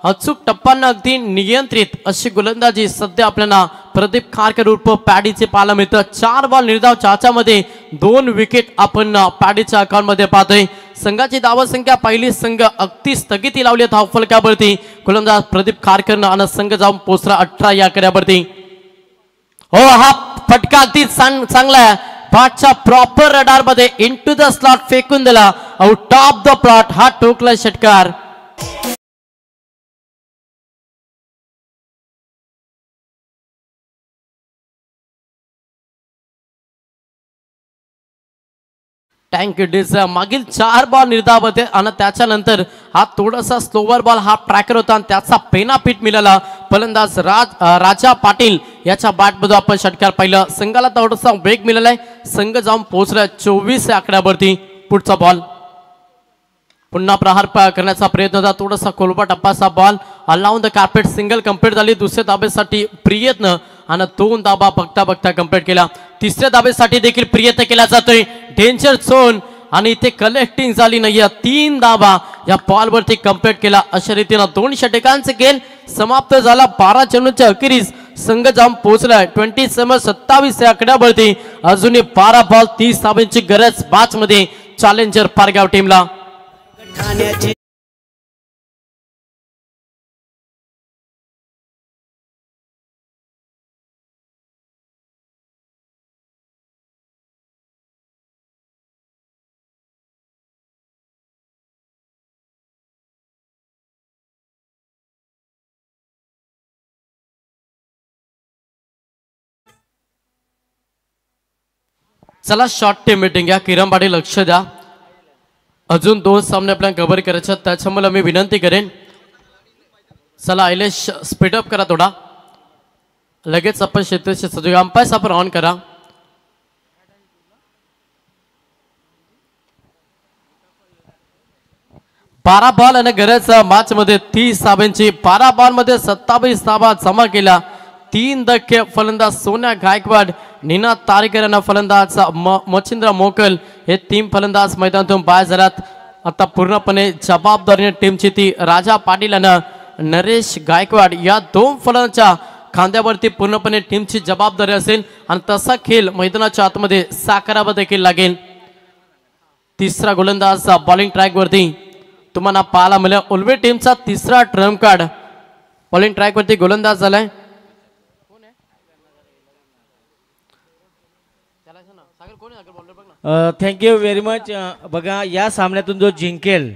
अचूक टप्प्यांना अगदी नियंत्रित अशी गोलंदाजी सध्या आपल्याला प्रदीप खारकर उर्फ पॅडीचे पाहायला मिळतं. 4 बॉल निर्धाव. चाच्यामध्ये 2 विकेट आपण पॅडीच्या अकाउंट मध्ये पाहतोय. संघाची धावसंख्या पहिली संघ अगदी स्थगिती लावली धावफलकावरती. गोलंदाज प्रदीप खारकरनं आणि संघ जाऊन पोहोचला 18 या आकड्यावरती. हो हा फटका अगदी चांगला आहे. बॅटच्या प्रॉपर रडार मध्ये इनटू द स्लॉट फेकून दिला. आउट ऑफ द प्लॉट हा ठोकला षटकार. टँक डिस मागील 4 बॉल निर्धाव होते आणि त्याच्यानंतर हा थोडासा स्लोवर बॉल हा ट्रॅकर होता आणि त्याचा पेनापीट मिळाला. फलंदाज राजा पाटील याच्या बॅटमध्ये आपण षटकार पाहिलं. संघाला थोडासा वेग मिळालाय. संघ जाऊन पोहोचला 24 आकड्यावरती. पुढचा बॉल पुन्हा प्रहार करण्याचा प्रयत्न होता. थोडासा कोलबा टप्पाचा ball along the carpet. Single complete झाली. दुसऱ्या धाबेसाठी प्रयत्न आणि 2 धाबा बघता कंप्लीट केला. तिसऱ्या धाबेसाठी देखील प्रयत्न केला जातोय. डेंजर झोन आणि इथे कलेक्टिंग झाली नाहीये. 3 धाबा या बॉल वरती कंप्लीट केला. अशा रीतीने 2 षटकांचे खेळ समाप्त झाला. 12 चेंडूच्या अखेरीस संघ जाऊन पोहोचलाय 27 या आकड्यावरती. अजूनही 12 बॉल 30 धाब्यांची गरज मॅच मध्ये चॅलेंजर पारगाव टीमला. चला शॉर्ट टीम मीटिंग या. किरण पाटील लक्ष द्या. अजून 2 सामने आपल्याला कव्हर करायचे. त्याच्यामुळे मी विनंती करेन चला आयलेश स्पीडअप करा थोडा. लगेच आपण क्षेत्राचे सजू. अंपायर्स आपण ऑन करा. बारा बॉल आणि गरज मॅच मध्ये 30 धाब्यांची. 12 बॉल मध्ये 27 धाबा जमा केला. 3 धक्के फलंदाज सोन्या गायकवाड, निनाद तारेकर यांना फलंदाज मच्छिंद्र मोकल हे 3 फलंदाज मैदानातून बाहेर झाल्यात. आता पूर्णपणे जबाबदारीने टीमची ती राजा पाटील आणि नरेश गायकवाड या 2 फलंदाजांच्या खांद्यावरती पूर्णपणे टीमची जबाबदारी असेल आणि तसा खेळ मैदानाच्या आतमध्ये साकारावा देखील लागेल. तिसरा गोलंदाज बॉलिंग ट्रॅक वरती तुम्हाला पाहायला मिळेल. उल्वे टीमचा तिसरा ट्रम्प कार्ड बॉलिंग ट्रॅक वरती गोलंदाज झालाय. Thank you very much. बघा या सामन्यातून जो जिंकेल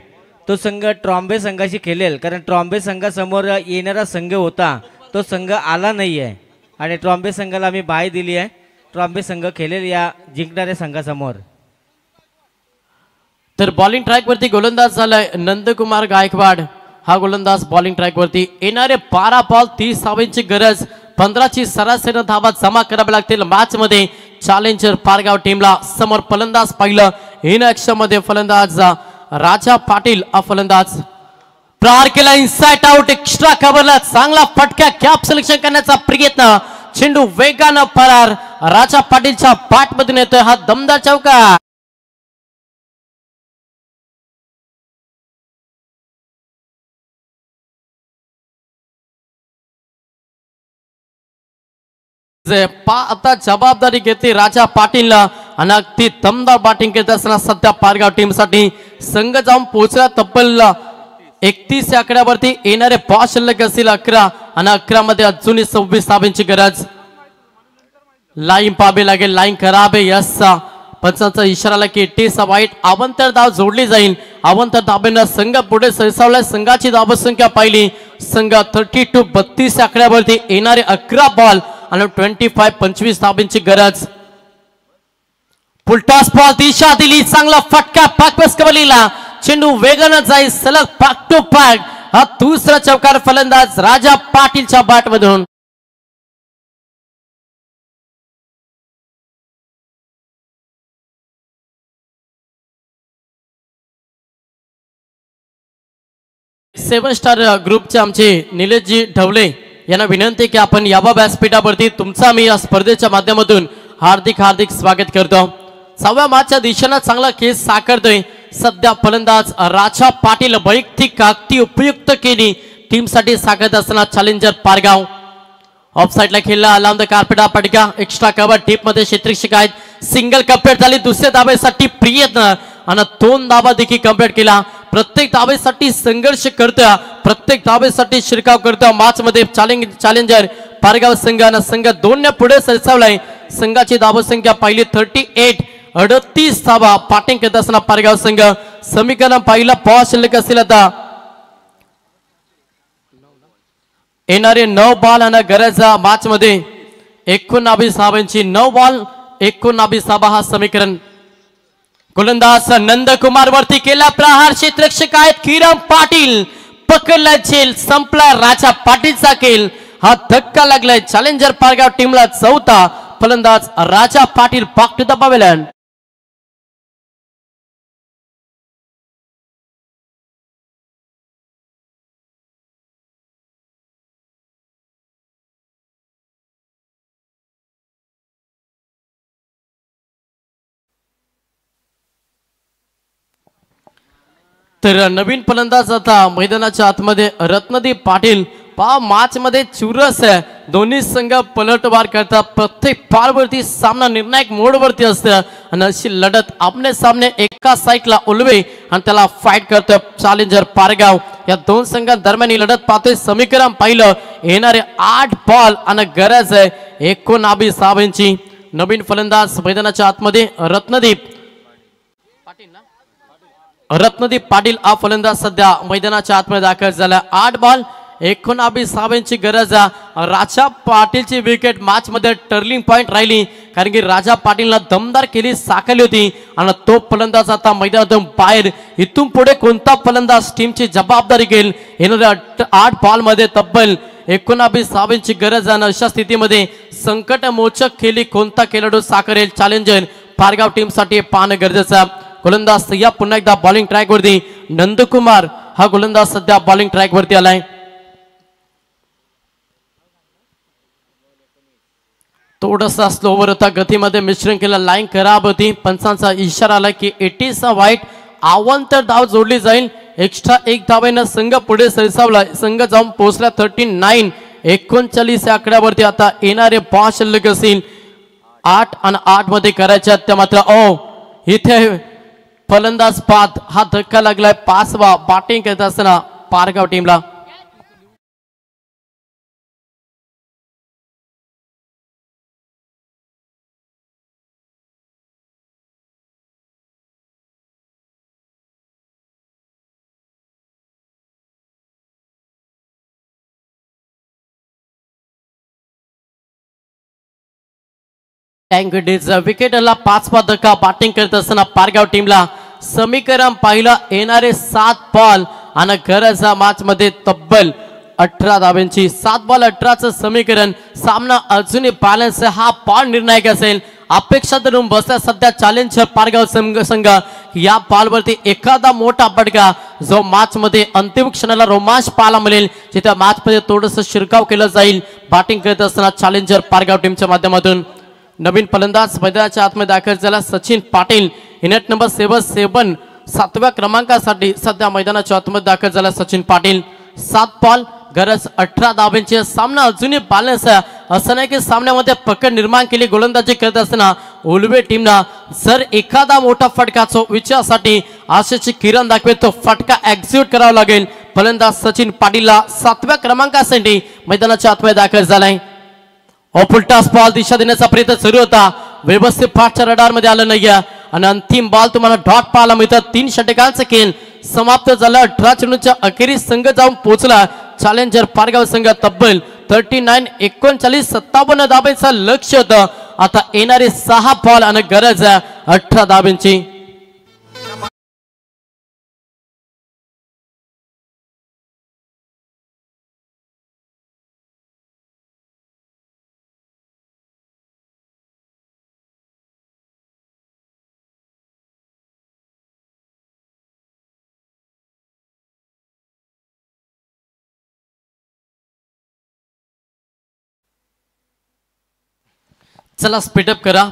तो संघ ट्रॉम्बे संघाशी खेळेल, कारण ट्रॉम्बे संघासमोर येणारा संघ होता तो संघ आला नाही आहे आणि ट्रॉम्बे संघाला आम्ही बाय दिली आहे. ट्रॉम्बे संघ खेळेल या जिंकणाऱ्या संघासमोर. तर बॉलिंग ट्रॅक वरती गोलंदाज झालाय नंदकुमार गायकवाड. हा गोलंदाज बॉलिंग ट्रॅक वरती. येणारे 12 बॉल 30 धावांची गरज, 15ची सरासरी धावा जमा कराव्या लागतील मॅच मध्ये चॅलेंजर पारगाव टीमला. समोर फलंदाज पाहिलं इन ऍक्शन मध्ये फलंदाज राजा पाटील हा फलंदाज. प्रहार केला इनसाइड आउट, एक्स्ट्रा कव्हरला चांगला फटका, कॅप सिलेक्शन करण्याचा प्रयत्न, चेंडू वेगानं फरार. राजा पाटीलच्या बॅट मधून येतोय हा दमदार चौका. आता जबाबदारी घेतली राजा पाटीलला आणि अगदी दमदार बॅटिंग करत असताना सध्या पारगाव टीम साठी संघ जाऊन पोहोचला तब्बल 31 आकड्यावरती. येणारे बॉल शिल्लक असतील 11 आणि 11 मध्ये अजूनही 26 धावांची गरज. लाईन पाहावी लागेल, लाईन खराब आहे. यस पंचांचा इशारा की टीचा वाईट. अवंतर धाव जोडली जाईल. अवंतर धाबेनं संघ पुढे सरसावला. संघाची धावसंख्या पाहिली संघ 32 32 आकड्यावरती. येणारे 11 बॉल आणि 25 धावांची गरज. फुलटॉस बॉल दिशा दिली, चांगला फटका, पाकपस कवलीला, चेंडू वेगानं जाईल सलग पाक टू पाक. हा दुसरा चौकार फलंदाज राजा पाटीलच्या बॅट मधून. सेवन स्टार ग्रुपचे आमचे निलेशजी ढवले यांना विनंती की आपण याबा व्यासपीठावरती तुमचा मी या स्पर्धेच्या माध्यमातून हार्दिक हार्दिक स्वागत करतो. 6व्या मॅचच्या दिशेनं चांगला खेळ साकारतोय सध्या फलंदाज राजा पाटील. वैयक्तिक अगदी उपयुक्त केली टीमसाठी साकारत असताना चॅलेंजर पारगाव. ऑफ साइडला खेळला लांब द कार्पेटा पटका, एक्स्ट्रा कव्हर डीप मध्ये क्षेत्ररक्षक आहेत. सिंगल कंप्लीट झाली. दुसऱ्या धावेसाठी प्रयत्न आणि 2 धावा देखील कंप्लीट केला. प्रत्येक धावेसाठी संघर्ष करतोय, प्रत्येक धावेसाठी शिरकाव करतोय मॅच मध्ये चॅलेंजर पारगाव संघानं. संघ 2 ने पुढे सरसावलाय. संघाची धावसंख्या पाहिली 38, 38 धावा बॅटिंग करत असताना पारगाव संघ. समीकरण पाहिलं पॉज शिल्लक असेल आता. येणारे 9 बॉल आणि गरज मॅच मध्ये 19 धावांची. 9 बॉल 19 धावा हा समीकरण. गोलंदाज नंदकुमार वरती केला प्रहार. क्षेत्ररक्षक आहेत किरण पाटील. पकडला झेल, संपला राजा पाटीलचा खेळ. हा धक्का लागलाय चॅलेंजर पारगाव टीमला. 4था फलंदाज Raja Patil back to the pavilion. तर नवीन फलंदाज आता मैदानाच्या आतमध्ये रत्नदीप पाटील. पहा मॅच मध्ये चुरस आहे. दोन्ही संघ पलटवार करतात. प्रत्येक पारवरती सामना निर्णायक मोडवरती असतं आणि अशी लढत आपले सामने एका साईडला उलवे आणि त्याला फाईट करतोय चॅलेंजर पारगाव. या 2 संघांदरम्यान ही लढत पाहतोय. समीकरण पाहिलं येणारे 8 बॉल आणि गरज आहे 19 धावांची. नवीन फलंदाज मैदानाच्या आतमध्ये रत्नदीप पाटील हा फलंदाज सध्या मैदानाच्या आतमध्ये दाखल झाला. 8 बॉल 19 धावांची गरज. राजा पाटीलची विकेट मॅच मध्ये टर्निंग पॉइंट राहिली, कारण की राजा पाटीलला दमदार केली साकारली होती आणि तो फलंदाज आता मैदानातून बाहेर. इथून पुढे कोणता फलंदाज टीमची जबाबदारी घेईल. येणाऱ्या 8 बॉल मध्ये तब्बल 19 धावांची गरज. आणि अशा स्थितीमध्ये संकटमोचक खेळी कोणता खेळाडू साकारेल चॅलेंजर पारगाव टीम साठी पाहणं गरजेचं. गोलंदाज या पुन्हा एकदा बॉलिंग ट्रॅक वरती. नंदकुमार हा गोलंदाज सध्या बॉलिंग ट्रॅक वरती आलाय. थोडासा स्लोवर होता, गतीमध्ये मिश्रण केलं, लाईन खराब होती. पंचांचा इशारा आला की 80चा वाईट. अवांतर धाव जोडली जाईल. एक्स्ट्रा 1 धावेनं संघ पुढे सरसावला. संघ जाऊन पोहोचला 39, 39 आकड्यावरती. आता येणारे 5 शिल्लक असतील. 8 आणि 8 मध्ये करायच्या त्या मात्र इथे फलंदाज बाद. हा धक्का लागलाय 5वा बॅटिंग करत असताना पारगाव टीमला. टँक डिज विकेटला 5 धक्का बॅटिंग करत असताना पारगाव टीमला समीकरण पाहिलं येणारे 7 बॉल आणि गरजा मॅच मध्ये तब्बल 18 धाब्यांची 7 बॉल 18चं समीकरण सामना अजूनही बॅलन्स हा बॉल निर्णायक असेल अपेक्षा धरून बसल्या सध्या चॅलेंजर पारगाव संघ या बॉलवरती एखादा मोठा फटका जो मॅच मध्ये अंतिम क्षणाला रोमांच पाहायला मिळेल जिथे मॅच मध्ये थोडस शिरकाव केलं जाईल बॅटिंग करत असताना चॅलेंजर पारगाव टीमच्या माध्यमातून नवीन फलंदाज मैदानाच्या आतमध्ये दाखल झाला सचिन पाटील हिनेट नंबर 7 7व्या क्रमांकासाठी सध्या मैदानाच्या आतमध्ये दाखल झाला सचिन पाटील 7 बॉल गरज 18 धाब्यांची सामना अजूनही बॅलन्स आहे असं नाही की सामन्यामध्ये पकड निर्माण केली गोलंदाजी करत असताना उलवे टीमना जर एखादा मोठा फटकाचा विचारासाठी आशेची किरण दाखवेल तो फटका एक्झिक्यूट करावा लागेल फलंदाज सचिन पाटीलला 7व्या क्रमांकासाठी मैदानाच्या आतमध्ये दाखल झालाय ऑपुलटास बॉल दिशा देण्याचा प्रयत्न सुरू होता व्यवस्थित फाटच्या रडार मध्ये आलं नाहीये आणि अंतिम बॉल तुम्हाला डॉट पाहायला मिळतात 3 षटकांचा खेळ समाप्त झाला 18 चेंडूच्या अखेरीस संघ जाऊन पोहोचला चॅलेंजर पारगाव संघ तब्बल 39 39 57 धाब्यांचं लक्ष होतं आता येणारे 6 बॉल आणि गरज 18 धाब्यांची चला स्पीडअप करा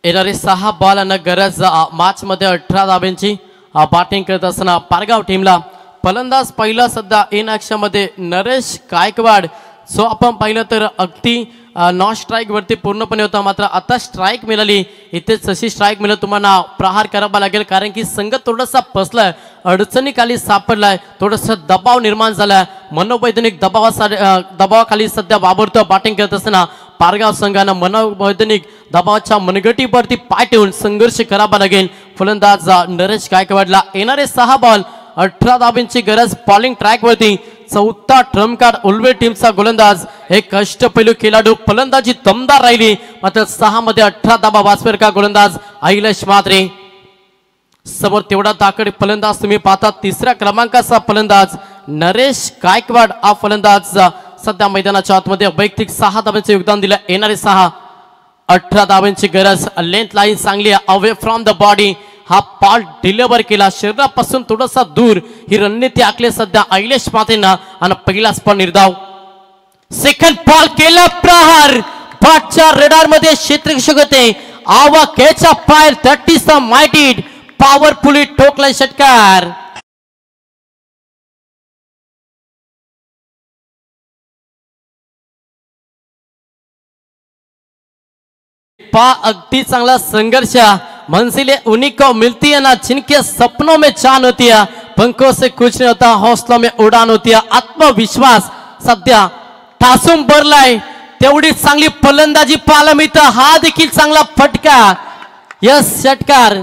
येणारे 6 बॉल आणि गरज मॅच मध्ये 18 धाब्यांची बॅटिंग करत असताना पारगाव टीमला फलंदाज पहिला सध्या इन ॲक्शन मध्ये नरेश गायकवाड जो आपण पाहिलं तर अगदी नॉन स्ट्राईक वरती पूर्णपणे होता मात्र आता स्ट्राईक मिळाली इथे जशी स्ट्राईक मिळाली तुम्हाला प्रहार करावा लागेल कारण की संघ थोडासा फसलाय अडचणीखाली सापडलाय थोडासा दबाव निर्माण झालाय मनोवैज्ञानिक दबावाखाली सध्या वावरतो बॅटिंग करत असताना पारगाव संघानं मनोवैज्ञानिक दबावाच्या मनगटीवरती पाय ठेवून संघर्ष करावा लागेल फलंदाज नरेश गायकवाडला येणारे 6 बॉल 18 धाब्यांची गरज बॉलिंग ट्रॅक वरती 4था ट्रम्प कार्ड उलवे टीमचा गोलंदाज एक कष्टपैलू खेळाडू फलंदाजी दमदार राहिली मात्र 6 मध्ये 18 धाबा वाचवेल का गोलंदाज अहिलेश म्हात्रे समोर तेवढा ताकद फलंदाज तुम्ही पाहता 3ऱ्या क्रमांकाचा फलंदाज नरेश गायकवाड हा फलंदाज सध्या मैदानाच्या आतमध्ये वैयक्तिक 6 धाब्यांचे योगदान दिलं येणारे 6 18 धाब्यांची गरज लेंथ लाईन चांगली अवे फ्रॉम द बॉडी हा बॉल डिलिव्हर केला शरीरापासून थोडासा दूर ही रणनीती आखली सध्या अहिलेश मातेंना आणि पहिलाच पण निर्धाव सेकंड बॉल केला प्रहार पाठच्या रडार मध्ये क्षेत्ररक्षक होते आवा कॅच फायर 30 माइटेड पॉवरफुली ठोकला षटकार अगदी चांगला संघर्ष मंजिलें उन्हीं को मिलती है ना जिनके सपनों में चांद होती है पंखों से कुछ नहीं होता हौसलों में उड़ान होती है आत्मविश्वास सध्या ठासून भरलाय तेवढी चांगली फलंदाजी पाहायला मिळतं हा देखील चांगला फटका यस षटकार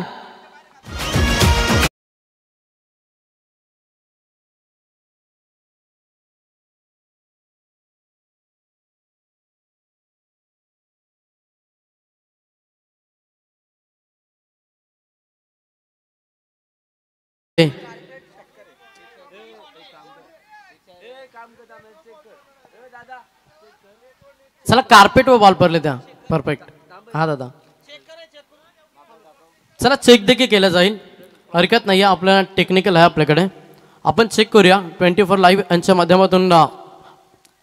चला कार्पेट वर बॉल पडले त्या परफेक्ट हा दादा चला चेक देखील केलं जाईल हरकत नाही आपल्याला टेक्निकल आहे आपल्याकडे आपण चेक करूया 24 लाईव्ह यांच्या माध्यमातून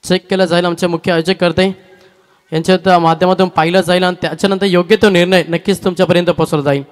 चेक केलं जाईल आमचे मुख्य आयोजक करते यांच्या माध्यमातून पाहिलं जाईल आणि त्याच्यानंतर योग्य तो निर्णय नक्कीच तुमच्यापर्यंत पोहोचला जाईल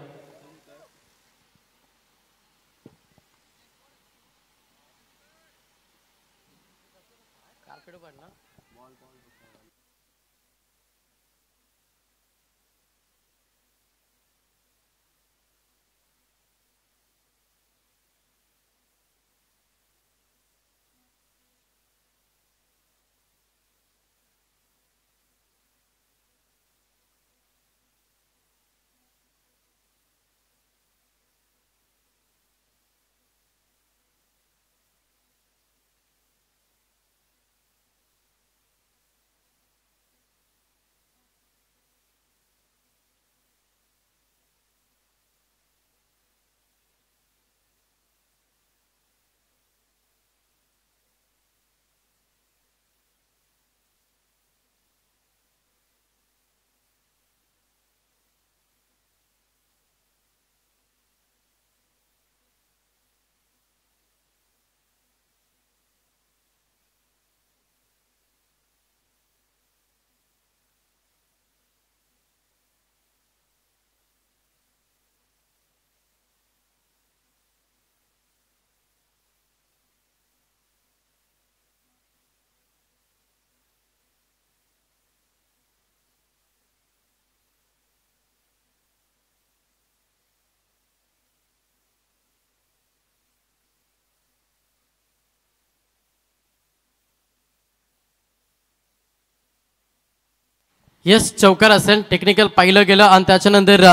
यस चौकार असेल टेक्निकल पाहिलं गेलं आणि त्याच्यानंतर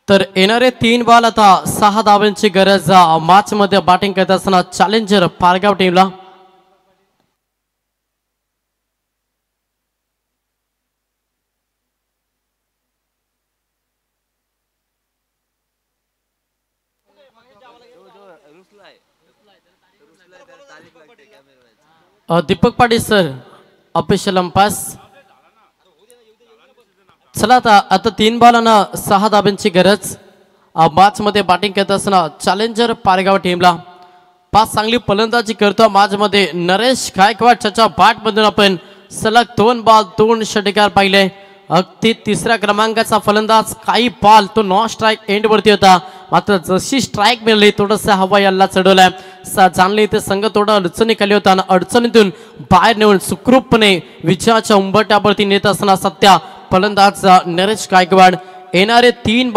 तर येणारे 3 बॉल आता 6 धावांची गरज मॅच मध्ये बॅटिंग करत असताना चॅलेंजर पारगाव टीमला. Deepak Patil sir official umpires. चला आता 3 बॉलांना 6 धाब्यांची गरज मॅच मध्ये बॅटिंग करत असताना चॅलेंजर पारगाव टीमला. 5 चांगली फलंदाजी करतो मॅच मध्ये नरेश गायकवाड त्याच्या बॅट मधून आपण सलग 2 बॉल 2 षटकार पाहिले. अगदी 3ऱ्या क्रमांकाचा फलंदाज काही बॉल तो नॉन स्ट्राईक एंड वरती होता मात्र जशी स्ट्राईक मिळाली थोडंसं हवा याला चढवलाय. जाणले इथे संघ थोडा अडचणी खाली होता आणि अडचणीतून बाहेर नेऊन सुखरूपपणे विजयाच्या उंबरठ्यावरती नेत असताना सध्या फलंदाज नरेश गायकवाड. येणारे 3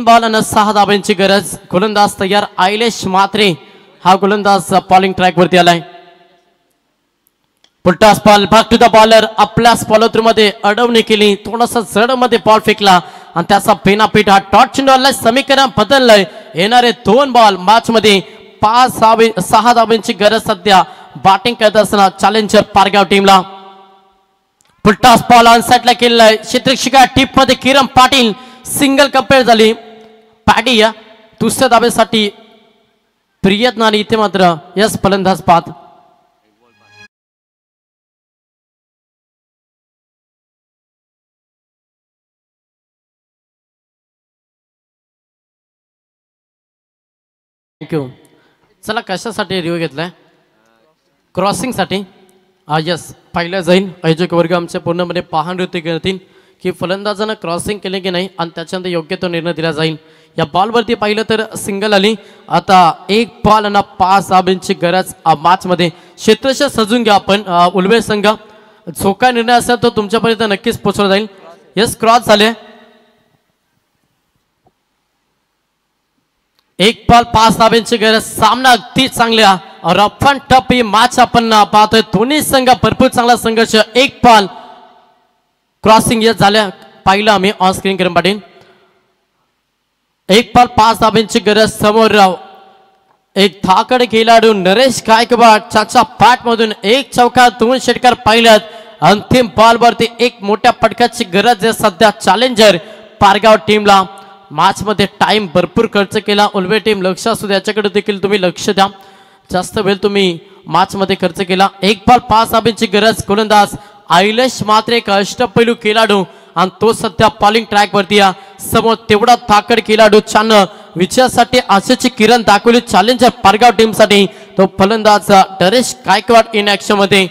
बॉल आणि 6 धाब्यांची गरज. गोलंदाज तयार आयलेश मात्रे हा गोलंदाज बॉलिंग ट्रॅक वरती आलाय. Full toss ball back to the bowler. आपल्याच फॉलोथ्रू मध्ये अडवणी केली थोडासा जड मध्ये बॉल फेकला आणि त्याचा पेनापीठ हा टॉट चेंडूला समीकरण बदललंय. येणारे 2 बॉल मॅच मध्ये 6 धाब्यांची गरज सध्या बॅटिंग करत असताना चॅलेंजर पारगाव टीमला. पुलटास बॉल ऑनसाइडला केलेलाय. क्षेत्ररक्षका टीप मध्ये किरण पाटील सिंगल कंपेअर झाली. पॅडी या 2ऱ्या धाब्यासाठी प्रयत्न आणि इथे मात्र यस फलंदाज पाहत. थँक्यू. चला कशासाठी रिव्ह्यू घेतलाय क्रॉसिंग साठी. यस पाहिलं जाईल आयोजक वर्ग आमच्या पूर्णपणे पाहणीवरती करतील की फलंदाजानं क्रॉसिंग केले की नाही आणि त्याच्यानंतर योग्य तो निर्णय दिला जाईल. या बॉलवरती पाहिलं तर सिंगल आली. आता 1 बॉल आणि 5 धाब्यांची गरज मॅच मध्ये. क्षेत्ररक्षक सजून घ्या आपण उलवे संघ. जो काय निर्णय असेल तो तुमच्यापर्यंत नक्कीच पोहोचवला जाईल. यस क्रॉस झाले. एक बॉल 5 धाब्यांची गरज. सामना अगदी चांगल्या rough and tough he match आपण पाहतोय. दोन्ही संघ भरपूर चांगला संघर्ष. एक बॉल क्रॉसिंग येत झाल्या पाहिलं आम्ही ऑन स्क्रीन किरण पाटील. एक बॉल 5 धाब्यांची गरज. समोर एक धाकड खेळाडू नरेश गायकवाड चाचा पॅट मधून एक चौका 2 षटकार पाहिल्यात. अंतिम बॉल वरती एक मोठ्या पटकाची गरज आहे सध्या चॅलेंजर पारगाव टीमला. मॅच मध्ये टाइम भरपूर खर्च केला उलवे टीम. लक्ष असू द्या, याच्याकडे देखील तुम्ही लक्ष द्या. जास्त वेळ तुम्ही मॅच मध्ये खर्च केला. एक बॉल 5 धाब्यांची गरज. गोलंदाज आयलेश मात्र एक अष्टपैलू खेळाडू आणि तो सध्या बॉलिंग ट्रॅक वरती आहे. समोर तेवढा ताकद खेळाडू छान विजयासाठी आशेची किरण दाखवली चॅलेंजर पारगाव टीम साठी. तो फलंदाज नरेश गायकवाड इन ऍक्शन मध्ये.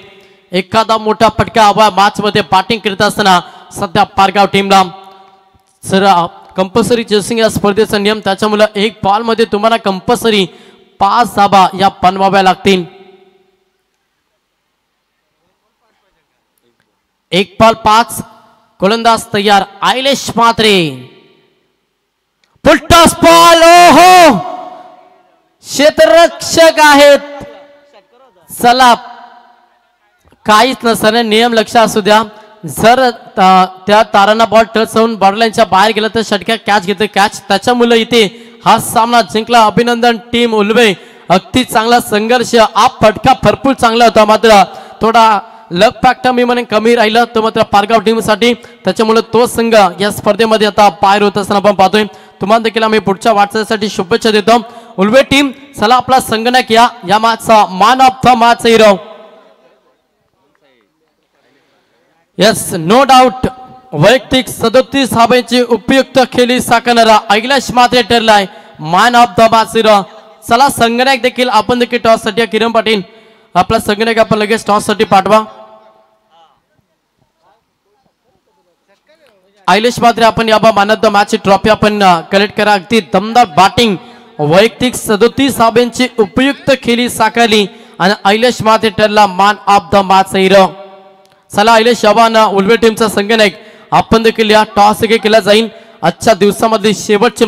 एखादा मोठा फटका हवा मॅच मध्ये बॅटिंग करत असताना सध्या पारगाव टीमला. सर कंपल्सरी चेसिंग या स्पर्धेचा नियम, त्याच्यामुळे एक बॉल मध्ये तुम्हाला कंपल्सरी 5 धाबा या बनवाव्या लागतील. एक बॉल 5. गोलंदाज तयार. आयलेश मात्रे फुलटॉस बॉल. ओहो, क्षेत्ररक्षक आहेत. चला काहीच नसताना नियम लक्ष असू द्या. जर त्या तारांना बॉल टच होऊन बॉर्डरलाईनच्या बाहेर गेला तर षटकार कॅच घेते कॅच. त्याच्यामुळे इथे हा सामना जिंकला. अभिनंदन टीम उलवे. अगदी चांगला संघर्ष. आप फटका भरपूर चांगला होता, मात्र थोडा लक फॅक्टर मी म्हणून कमी राहिलं तो मात्र पारगाव टीम साठी. त्याच्यामुळे तो संघ या स्पर्धेमध्ये आता पार होत असताना आपण पाहतोय. तुम्हाला देखील आम्ही पुढच्या वाटचालीसाठी शुभेच्छा देतो. उलवे टीम चला आपला संगणक या मॅचचा man of the match hero. Yes, no doubt वैयक्तिक 37 धाब्यांची उपयुक्त खेळी साकारणारा आयलेश मात्रे ठरलाय man of the match hero. चला संगणक देखील आपण देखील टॉस साठी किरण पाटील आपला संगणक आपण लगेच टॉस साठी पाठवा. आयलेश मात्रे आपण या मॅन ऑफ द मॅच ची ट्रॉफी आपण कलेक्ट करा. अगदी दमदार बॅटिंग, वैयक्तिक 37 धाब्यांची उपयुक्त खेळी साकारली आणि आयलेश मात्रे ठरला man of the match hero. चला आयलेश आव्हान उलवे टीमचा संगणक आपण देखील या टॉस केला जाईल. आजच्या दिवसामध्ये शेवटचे